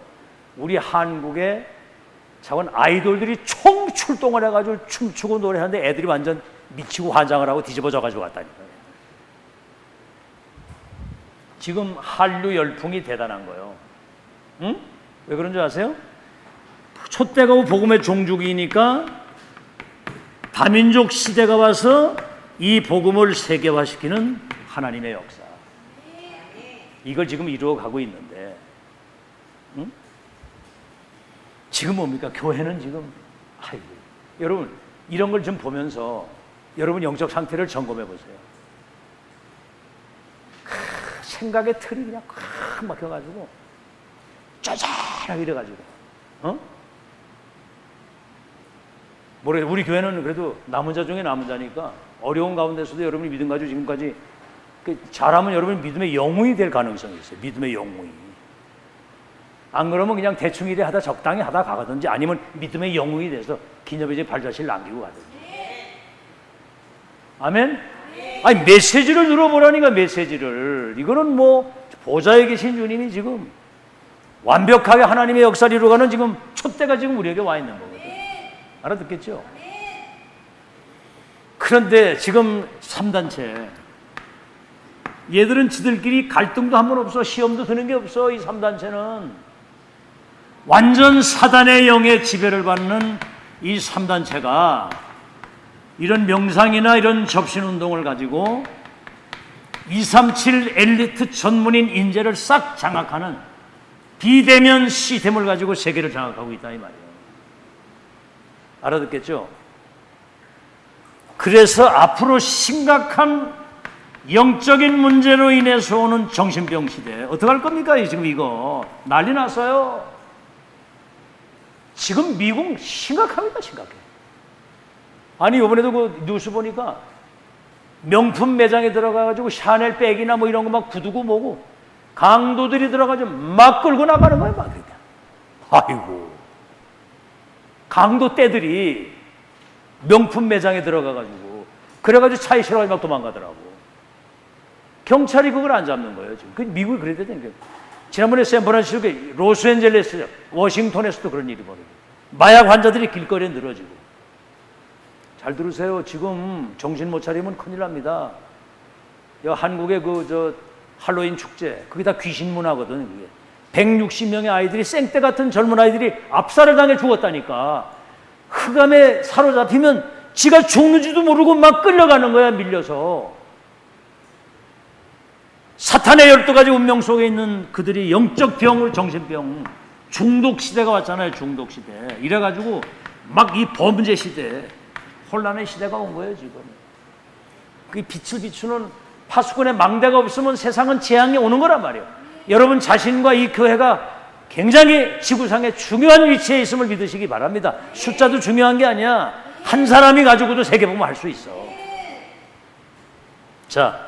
우리 한국의 차원 아이돌들이 총 출동을 해가지고 춤추고 노래하는데 애들이 완전 미치고 환장을 하고 뒤집어져가지고 왔다니까요. 지금 한류 열풍이 대단한 거예요. 응? 왜 그런 줄 아세요? 촛대가 복음의 종주기니까 다민족 시대가 와서 이 복음을 세계화시키는 하나님의 역사. 이걸 지금 이루어가고 있는데, 응? 지금 뭡니까? 교회는 지금, 아이고, 여러분 이런 걸 좀 보면서 여러분 영적 상태를 점검해 보세요. 생각의 틀이 그냥 콱 막혀가지고 짜잘하게 이래가지고, 뭐래, 우리 교회는 그래도 남은 자 중에 남은 자니까 어려운 가운데서도 여러분이 믿음 가지고 지금까지 잘하면 여러분이 믿음의 영웅이 될 가능성이 있어요. 믿음의 영웅이. 안 그러면 그냥 대충 이래 하다 적당히 하다 가든지 아니면 믿음의 영웅이 돼서 기념비적 발자취를 남기고 가든지. 아멘? 아니 메시지를 들어보라니까 메시지를. 이거는 뭐 보좌에 계신 주님이 지금 완벽하게 하나님의 역사를 이루어가는 지금 촛대가 지금 우리에게 와 있는 거거든. 알아듣겠죠? 그런데 지금 3단체 얘들은 지들끼리 갈등도 한 번 없어. 시험도 드는 게 없어. 이 3단체는 완전 사단의 영의 지배를 받는 이 3단체가 이런 명상이나 이런 접신운동을 가지고 237 엘리트 전문인 인재를 싹 장악하는 비대면 시스템을 가지고 세계를 장악하고 있다 이 말이에요. 알아듣겠죠? 그래서 앞으로 심각한 영적인 문제로 인해서 오는 정신병 시대 어떻게 할 겁니까? 지금 이거 난리 났어요. 지금 미국 심각합니다. 심각해. 아니 이번에도 그 뉴스 보니까 명품 매장에 들어가가지고 샤넬 백이나 뭐 이런 거 막 구두고 뭐고 강도들이 들어가지고 막 끌고 나가는 거예요. 막 그러니까. 아이고 강도 떼들이 명품 매장에 들어가가지고 그래가지고 차에 실어가지고 막 도망가더라고. 경찰이 그걸 안 잡는 거예요. 지금 그 미국이 그래야 되니까. 지난번에 샌프란시스코, 로스앤젤레스, 워싱턴에서도 그런 일이 벌어져요. 마약 환자들이 길거리에 늘어지고. 잘 들으세요. 지금 정신 못 차리면 큰일 납니다. 한국의 할로윈 축제, 그게 다 귀신 문화거든. 그게. 160명의 아이들이 생떼 같은 젊은 아이들이 압살을 당해 죽었다니까. 흑암에 사로잡히면 지가 죽는지도 모르고 막 끌려가는 거야. 밀려서. 사탄의 12가지 운명 속에 있는 그들이 영적 병을, 정신병, 중독 시대가 왔잖아요. 중독 시대. 이래가지고 막 이 범죄 시대, 혼란의 시대가 온 거예요. 지금 그 빛을 비추는 파수꾼의 망대가 없으면 세상은 재앙이 오는 거란 말이에요. 여러분 자신과 이 교회가 굉장히 지구상에 중요한 위치에 있음을 믿으시기 바랍니다. 숫자도 중요한 게 아니야. 한 사람이 가지고도 세계복음 할 수 있어. 자,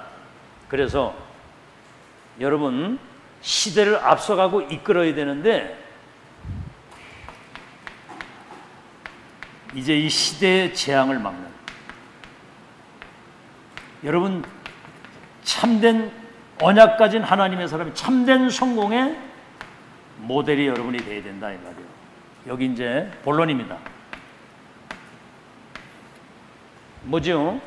그래서 여러분 시대를 앞서가고 이끌어야 되는데 이제 이 시대의 재앙을 막는 여러분 참된 언약 가진 하나님의 사람이 참된 성공의 모델이 여러분이 돼야 된다 이 말이에요. 여기 이제 본론입니다. 뭐죠?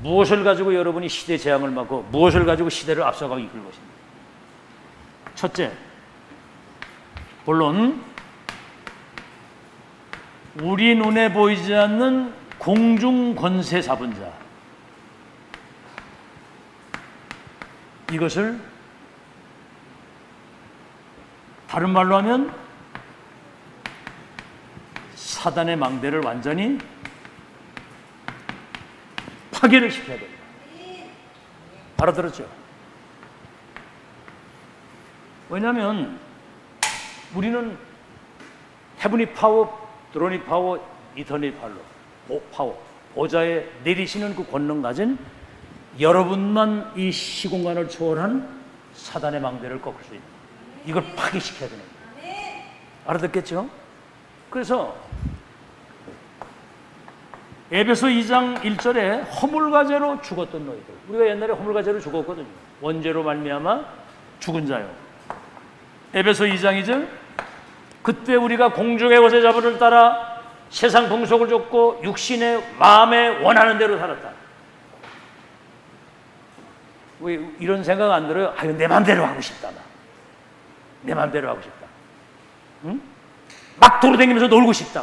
무엇을 가지고 여러분이 시대 재앙을 막고 무엇을 가지고 시대를 앞서가고 이끌 것입니다. 첫째, 본론 우리 눈에 보이지 않는 공중 권세 잡은 자, 이것을 다른 말로 하면 사단의 망대를 완전히 파괴를 시켜야 됩니다. 알아들었죠? 왜냐하면 우리는 헤븐리 파워, 드로닉 파워, 이터널 파워, 보좌에 내리시는 그 권능 가진 여러분만 이 시공간을 초월한 사단의 망대를 꺾을 수 있는, 이걸 파괴시켜야 되는 거예요. 알아듣겠죠? 그래서 에베소 2장 1절에 허물과제로 죽었던 너희들, 우리가 옛날에 허물과제로 죽었거든요. 원죄로 말미암아 죽은 자요. 에베소 2장 2절, 그때 우리가 공중의 것의 자본을 따라 세상 풍속을 좇고 육신의 마음에 원하는 대로 살았다. 왜 이런 생각 안 들어요? 아유, 내 마음대로 하고 싶다. 내 마음대로 하고 싶다. 응? 막 돌아다니면서 놀고 싶다.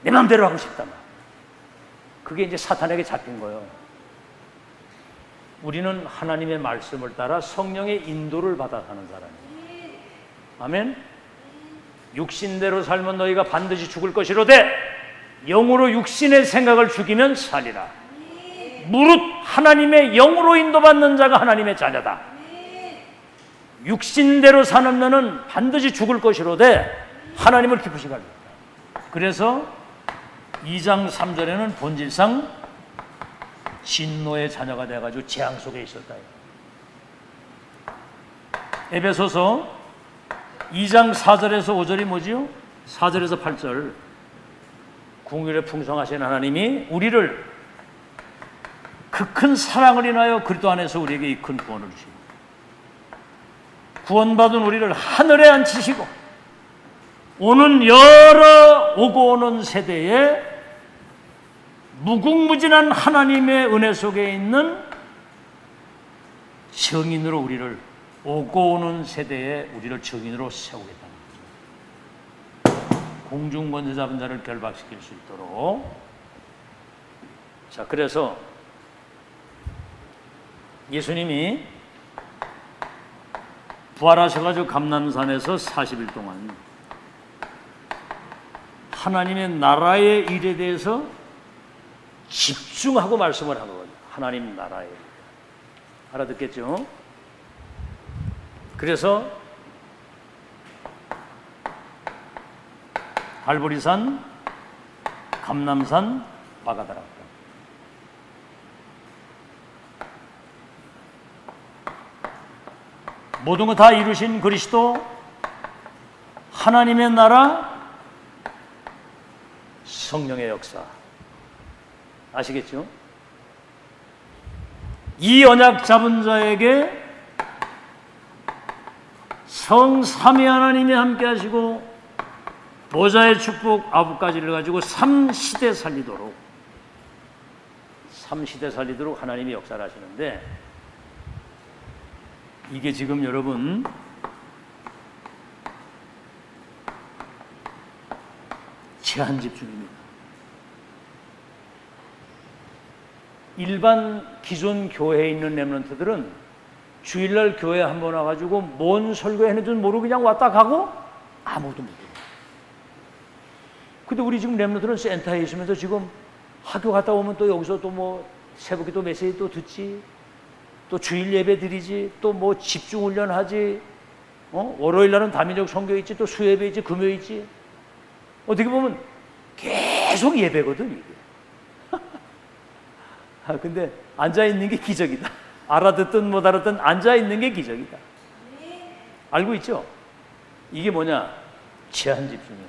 내 마음대로 하고 싶다. 그게 이제 사탄에게 잡힌 거예요. 우리는 하나님의 말씀을 따라 성령의 인도를 받아 사는 사람이에요. 아멘? 육신대로 살면 너희가 반드시 죽을 것이로되 영으로 육신의 생각을 죽이면 살리라. 무릇 하나님의 영으로 인도받는 자가 하나님의 자녀다. 육신대로 사는 너는 반드시 죽을 것이로되 하나님을 기쁘시게 하리라. 그래서 2장 3절에는 본질상 진노의 자녀가 되어가지고 재앙 속에 있었다. 에베소서 2장 4절에서 5절이 뭐지요? 4절에서 8절, 궁율에 풍성하신 하나님이 우리를 그 큰 사랑을 인하여 그리스도 안에서 우리에게 이 큰 구원을 주시고 구원받은 우리를 하늘에 앉히시고 오는 여러 오고 오는 세대에 무궁무진한 하나님의 은혜 속에 있는 증인으로 우리를, 오고 오는 세대에 우리를 증인으로 세우겠다는 거죠. 공중권세 잡은 자를 결박시킬 수 있도록. 자, 그래서 예수님이 부활하셔가지고 감람산에서 40일 동안 하나님의 나라의 일에 대해서 집중하고 말씀을 한 거거든요. 하나님 나라의 일. 알아듣겠죠? 그래서 갈보리산, 감람산, 바가다라. 모든 거 다 이루신 그리스도, 하나님의 나라, 성령의 역사. 아시겠죠? 이 언약 잡은 자에게 성삼위 하나님이 함께 하시고 보좌의 축복 9가지를 가지고 3시대 살리도록 하나님이 역사를 하시는데, 이게 지금 여러분 제한 집중입니다. 일반 기존 교회에 있는 렘넌트들은 주일날 교회 한번 와가지고 뭔 설교했는지 모르고 그냥 왔다 가고 아무도 못해요. 근데 우리 지금 렘넌트는 센터에 있으면서 지금 학교 갔다 오면 또 여기서 또 뭐 새벽에 또 메시지 또 듣지, 또 주일 예배 드리지, 또 뭐 집중 훈련 하지, 월요일 날은 다민족 선교 있지, 또 수예배 있지, 금요 있지. 어떻게 보면 계속 예배거든 이게. 근데 앉아 있는 게 기적이다. 알아듣든 못 알아듣든 앉아 있는 게 기적이다. 알고 있죠? 이게 뭐냐? 제한 집중이에요.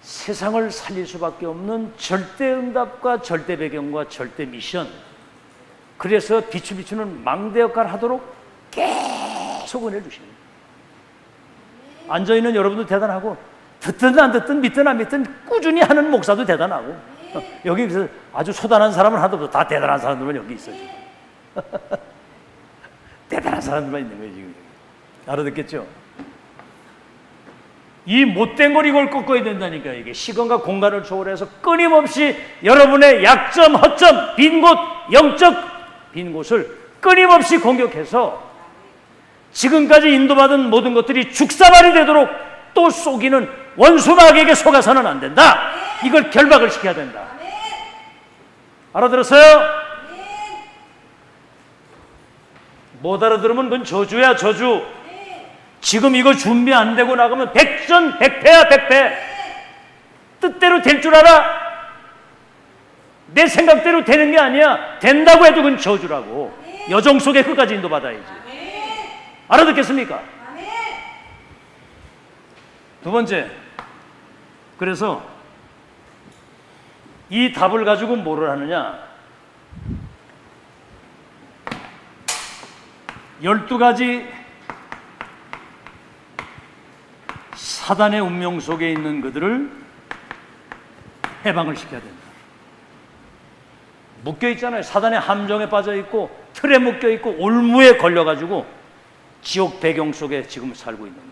세상을 살릴 수밖에 없는 절대 응답과 절대 배경과 절대 미션. 그래서 비추는 망대 역할을 하도록 계속 은혜를 주십니다. 앉아있는 여러분도 대단하고, 듣든 안 듣든 믿든 안 믿든 꾸준히 하는 목사도 대단하고, 여기 아주 소단한 사람은 하나도 없어. 다 대단한 사람들만 여기 있어 지금. 대단한 사람들만 있는 거예요 지금. 알아듣겠죠? 이 못된 걸 이걸 꺾어야 된다니까. 이게 시간과 공간을 초월해서 끊임없이 여러분의 약점, 허점, 빈 곳, 영적 빈 곳을 끊임없이 공격해서 지금까지 인도받은 모든 것들이 죽사발이 되도록 또 속이는 원수 마귀에게 속아서는 안 된다. 이걸 결박을 시켜야 된다. 알아들었어요? 못 알아들으면 그건 저주야, 저주. 지금 이거 준비 안 되고 나가면 백전백패야, 백패. 뜻대로 될 줄 알아? 내 생각대로 되는 게 아니야. 된다고 해도 그건 저주라고. 여정 속에 끝까지 인도받아야지. 알아듣겠습니까? 두 번째, 그래서 이 답을 가지고 뭐를 하느냐? 12가지 사단의 운명 속에 있는 그들을 해방을 시켜야 된다. 묶여 있잖아요. 사단의 함정에 빠져 있고 틀에 묶여 있고 올무에 걸려 가지고 지옥 배경 속에 지금 살고 있는데,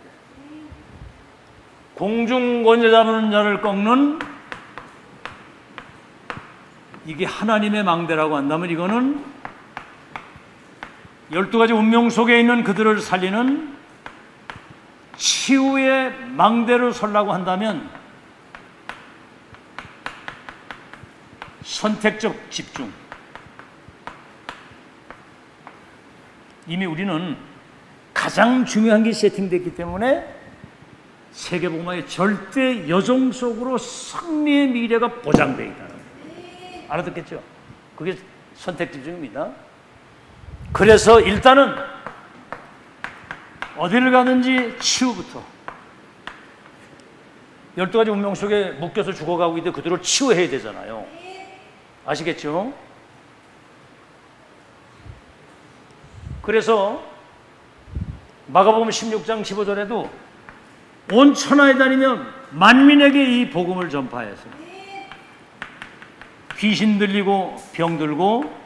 공중 권세 잡는 자를 꺾는, 이게 하나님의 망대라고 한다면 이거는 12가지 운명 속에 있는 그들을 살리는 치유의 망대를 설라고 한다면 선택적 집중. 이미 우리는 가장 중요한 게 세팅됐기 때문에 세계복음화의 절대 여정 속으로 승리의 미래가 보장되어 있다는 거예요. 알아듣겠죠? 그게 선택 집중입니다. 그래서 일단은 어디를 가든지 치유부터. 12가지 운명 속에 묶여서 죽어가고 있는데 그들을 치유해야 되잖아요. 아시겠죠? 그래서 마가복음 16장 15절에도 온 천하에 다니면 만민에게 이 복음을 전파해서 귀신 들리고 병 들고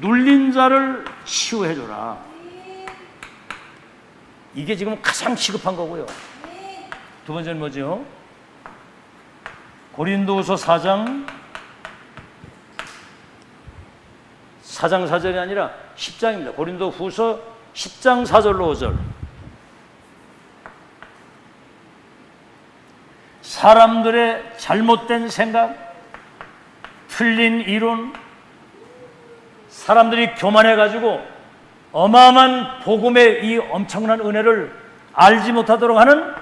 눌린 자를 치유해줘라. 이게 지금 가장 시급한 거고요. 두 번째는 뭐죠? 고린도후서 4장 4절이 아니라 10장입니다. 고린도후서 10장 4절로 5절. 사람들의 잘못된 생각, 틀린 이론, 사람들이 교만해가지고 어마어마한 복음의 이 엄청난 은혜를 알지 못하도록 하는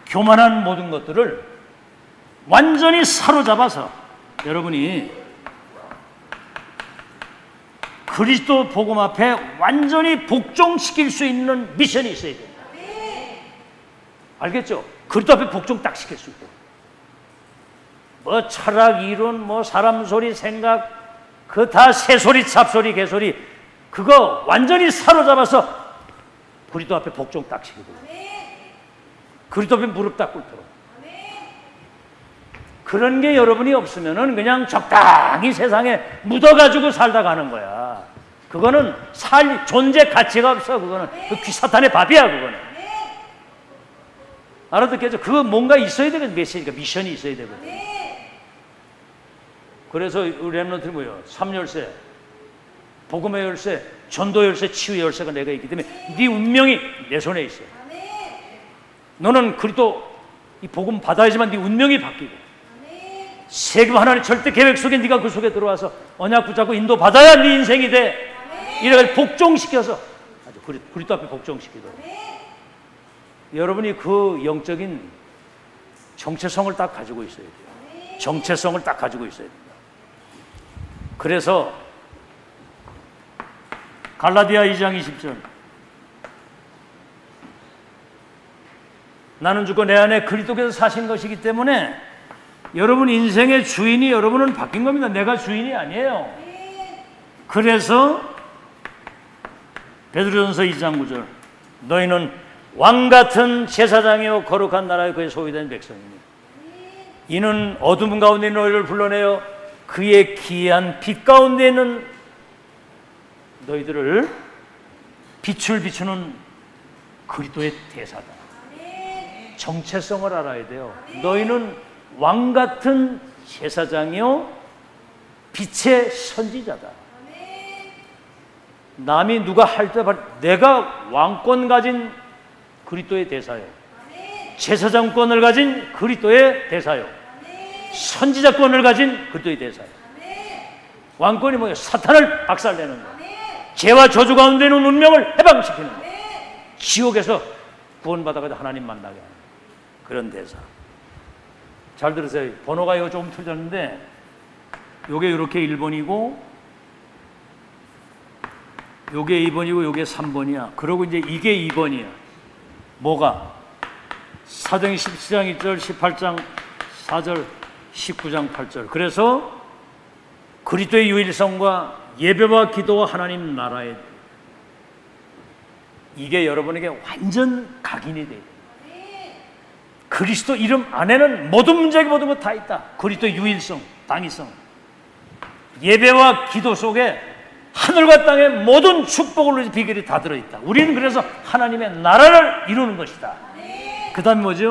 교만한 모든 것들을 완전히 사로잡아서 여러분이 그리스도 복음 앞에 완전히 복종시킬 수 있는 미션이 있어야 됩니다. 알겠죠? 그리스도 앞에 복종 딱 시킬 수 있도록. 뭐 철학, 이론, 뭐 사람 소리, 생각, 그 다 새소리, 잡소리, 개소리, 그거 완전히 사로잡아서 그리스도 앞에 복종 딱 시키도록. 그리스도 앞에 무릎 딱 꿇도록. 그런 게 여러분이 없으면은 그냥 적당히 세상에 묻어가지고 살다 가는 거야. 그거는 존재 가치가 없어. 그거는 그 사탄의 밥이야. 그거는. 알아듣겠죠? 그거 뭔가 있어야 되거든. 메시지가, 미션이 있어야 되거든. 그래서 우리 랩런트는 뭐예요? 3열쇠, 복음의 열쇠, 전도 열쇠, 치유 열쇠가 내가 있기 때문에 네 운명이 내 손에 있어. 너는 그리스도 이 복음 받아야지만 네 운명이 바뀌고, 세계와 하나님의 절대 계획 속에 네가 그 속에 들어와서 언약 붙잡고 인도 받아야 네 인생이 돼. 이렇게 복종시켜서 아주 그리스도 앞에 복종시키도록. 여러분이 그 영적인 정체성을 딱 가지고 있어야 돼요. 정체성을 딱 가지고 있어야 됩니다. 그래서 갈라디아 2장 20절, 나는 죽고 내 안에 그리스도께서 사신 것이기 때문에 여러분 인생의 주인이 여러분은 바뀐 겁니다. 내가 주인이 아니에요. 그래서 베드로전서 2장 9절, 너희는 왕같은 제사장이요 거룩한 나라의 그의 소유된 백성이니 이는 어둠 가운데 너희를 불러내어 그의 기이한 빛 가운데 있는 너희들을 빛을 비추는 그리스도의 대사다. 정체성을 알아야 돼요. 너희는 왕같은 제사장이요 빛의 선지자다. 남이 누가 할 때 내가 왕권 가진 그리스도의 대사요. 제사장권을 가진 그리스도의 대사요. 선지자권을 가진 그리스도의 대사요. 왕권이 뭐예요? 사탄을 박살내는 거. 죄와 저주 가운데 있는 운명을 해방시키는 거. 지옥에서 구원받아가지고 하나님 만나게 하는 그런 대사. 잘 들으세요. 번호가 이거 조금 틀렸는데 요게 이렇게 1번이고 요게 2번이고 요게 3번이야. 그리고 이제 이게 2번이야. 뭐가? 사도행 17장 1절, 18장 4절, 19장 8절. 그래서 그리스도의 유일성과 예배와 기도와 하나님 나라에 이게 여러분에게 완전 각인이 돼요. 그리스도 이름 안에는 모든 문제가 모든 것 다 있다. 그리스도의 유일성, 당위성. 예배와 기도 속에 하늘과 땅의 모든 축복을 비결이 다 들어있다. 우리는 그래서 하나님의 나라를 이루는 것이다. 그 다음에 뭐죠?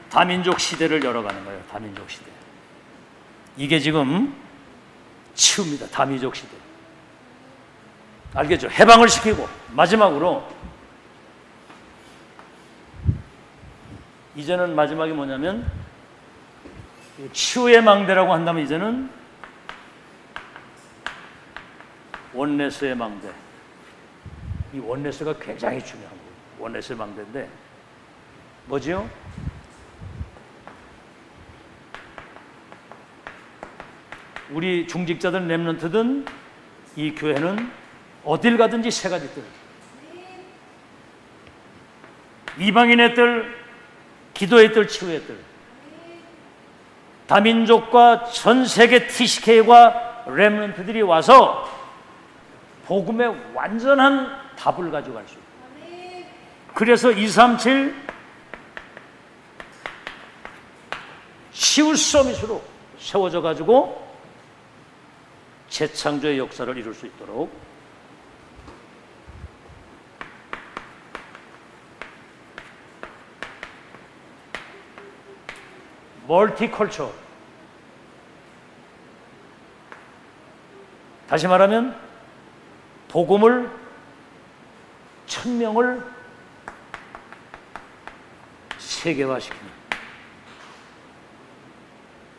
다민족 시대를 열어가는 거예요. 다민족 시대. 이게 지금 치웁니다. 다민족 시대. 알겠죠? 해방을 시키고 마지막으로 이제는 마지막이 뭐냐면 치유의 망대라고 한다면 이제는 원네스의 망대. 이 원네스가 굉장히 중요한 거예요. 원네스의 망대인데 뭐지요? 우리 중직자들 렘넌트든 이 교회는 어딜 가든지 세 가지 뜰. 이방인의 뜰, 기도의 뜰, 치유의 뜰. 다민족과 전 세계 TCK와 렘넌트들이 와서 복음의 완전한 답을 가져갈 수 있어요. 그래서 237 치유 서밋으로 세워져 가지고 재창조의 역사를 이룰 수 있도록 멀티컬처. 다시 말하면 복음을 1000명을 세계화시키는.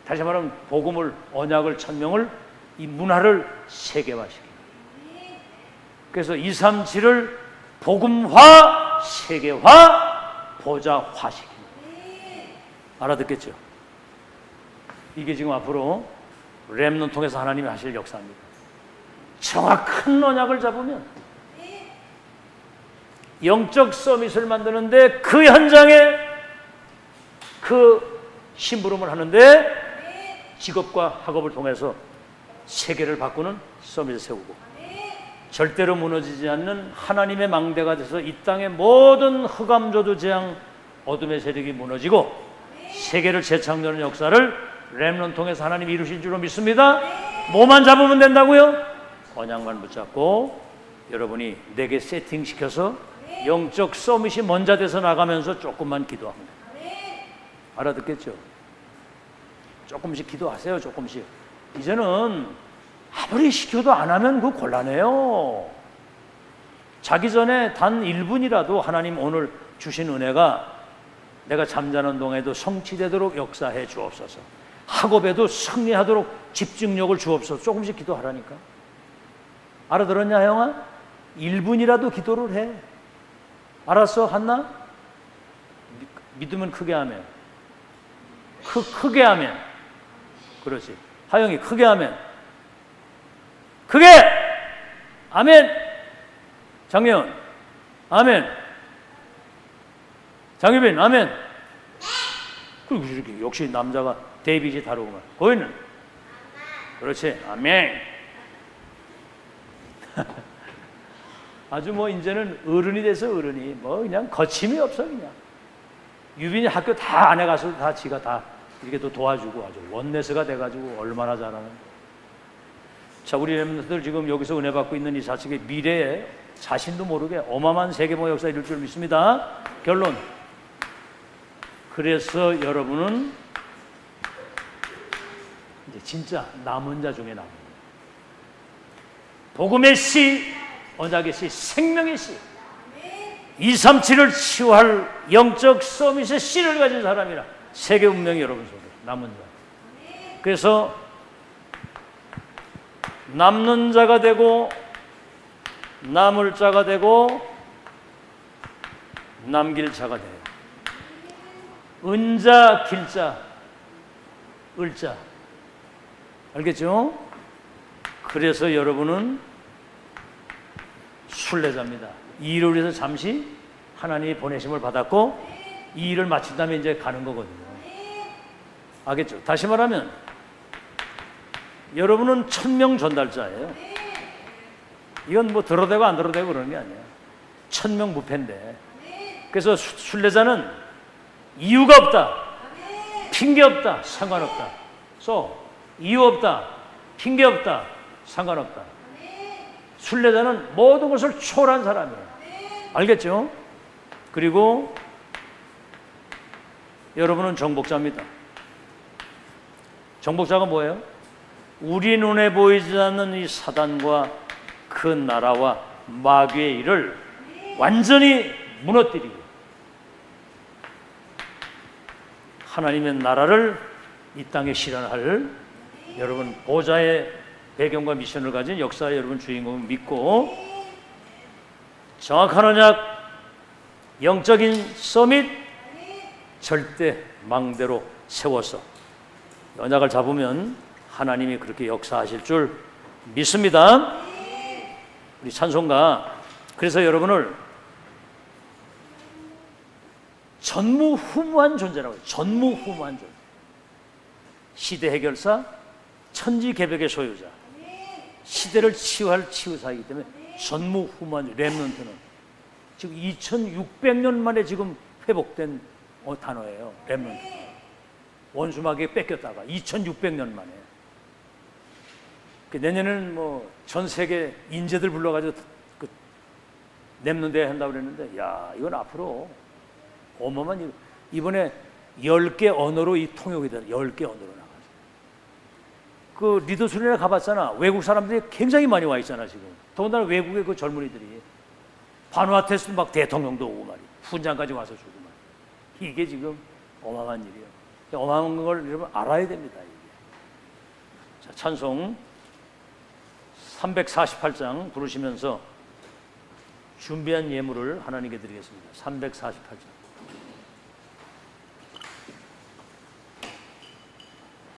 다시 말하면 복음을 언약을 1000명을 이 문화를 세계화시키는. 그래서 237을 복음화, 세계화, 보좌화시키는. 알아듣겠죠? 이게 지금 앞으로 렘넌트 통해서 하나님이 하실 역사입니다. 정확한 언약을 잡으면 영적 서밋을 만드는데 그 현장에 그 심부름을 하는데 직업과 학업을 통해서 세계를 바꾸는 서밋을 세우고 절대로 무너지지 않는 하나님의 망대가 돼서 이 땅의 모든 흑암조도 재앙 어둠의 세력이 무너지고 세계를 재창조하는 역사를 렘넌트 통해서 하나님이 이루실 줄로 믿습니다. 뭐만 잡으면 된다고요? 언약만 붙잡고 여러분이 내게 세팅시켜서 영적 서밋이 먼저 돼서 나가면서 조금만 기도합니다. 알아듣겠죠? 조금씩 기도하세요. 조금씩. 이제는 아무리 시켜도 안 하면 그거 곤란해요. 자기 전에 단 1분이라도 하나님 오늘 주신 은혜가 내가 잠자는 동에도 성취되도록 역사해 주옵소서. 학업에도 승리하도록 집중력을 주옵소서. 조금씩 기도하라니까. 알아들었냐 형아? 1분이라도 기도를 해. 알았어 한나? 믿으면 크게 하면. 크게 하면. 그렇지. 하영이 크게 하면. 크게! 아멘! 장혜연 아멘! 장유빈 아멘! 그리고 이렇게 역시 남자가 데이빗이 다루구만. 거기는 그렇지. 아멘! 아주 뭐 이제는 어른이 돼서 어른이 뭐 그냥 거침이 없어 그냥. 유빈이 학교 다 안에 가서 다 지가 다 이렇게 또 도와주고 아주 원내스가 돼가지고 얼마나 잘하는. 자, 우리 렘넌트들 지금 여기서 은혜 받고 있는 이 자식의 미래에 자신도 모르게 어마어마한 세계봉 역사 이룰 줄 믿습니다. 결론. 그래서 여러분은 이제 진짜 남은 자 중에 남은 복음의 씨, 언약의 씨, 생명의 씨. 237을 치유할 영적 서밋의 씨를 가진 사람이라 세계 운명이 여러분 속에 남은 자. 그래서 남는 자가 되고 남을 자가 되고 남길 자가 돼요. 은자, 길자, 을자. 알겠죠? 그래서 여러분은 순례자입니다. 이 일을 위해서 잠시 하나님이 보내심을 받았고 이 일을 마친 다음에 이제 가는 거거든요. 알겠죠? 다시 말하면 여러분은 1000명 전달자예요. 이건 뭐 들어도 되고 안 들어도 되고 그러는 게 아니에요. 1000명 무패인데. 그래서 순례자는 이유가 없다, 핑계 없다, 상관없다. 이유 없다, 핑계 없다, 상관없다. 순례자는 모든 것을 초월한 사람이에요. 알겠죠? 그리고 여러분은 정복자입니다. 정복자가 뭐예요? 우리 눈에 보이지 않는 이 사단과 그 나라와 마귀의 일을 완전히 무너뜨리고 하나님의 나라를 이 땅에 실현할 여러분 보좌의 배경과 미션을 가진 역사의 여러분 주인공을 믿고 정확한 언약, 영적인 서밋 절대 망대로 세워서 언약을 잡으면 하나님이 그렇게 역사하실 줄 믿습니다. 우리 찬송가 그래서 여러분을 전무후무한 존재라고 해요. 전무후무한 존재. 시대 해결사, 천지개벽의 소유자. 시대를 치유할 치유사이기 때문에 전무후무한 렘넌트는 지금 2600년 만에 지금 회복된 단어예요. 렘넌트. 원수마귀에 뺏겼다가 2600년 만에. 내년에는 뭐 전 세계 인재들 불러가지고 그 렘넌트에 한다고 그랬는데, 야, 이건 앞으로 어마어마한, 이번에 10개 언어로 이 통역이 되는 10개 언어로 나가죠. 그 리더스리에 가봤잖아. 외국 사람들이 굉장히 많이 와 있잖아 지금. 더군다나 외국의 그 젊은이들이 바누아투에서 막 대통령도 오고 말이야. 훈장까지 와서 주고 말이야. 이게 지금 어마어마한 일이에요. 어마어마한 걸 여러분 알아야 됩니다. 이게. 자, 찬송 348장 부르시면서 준비한 예물을 하나님께 드리겠습니다. 348장.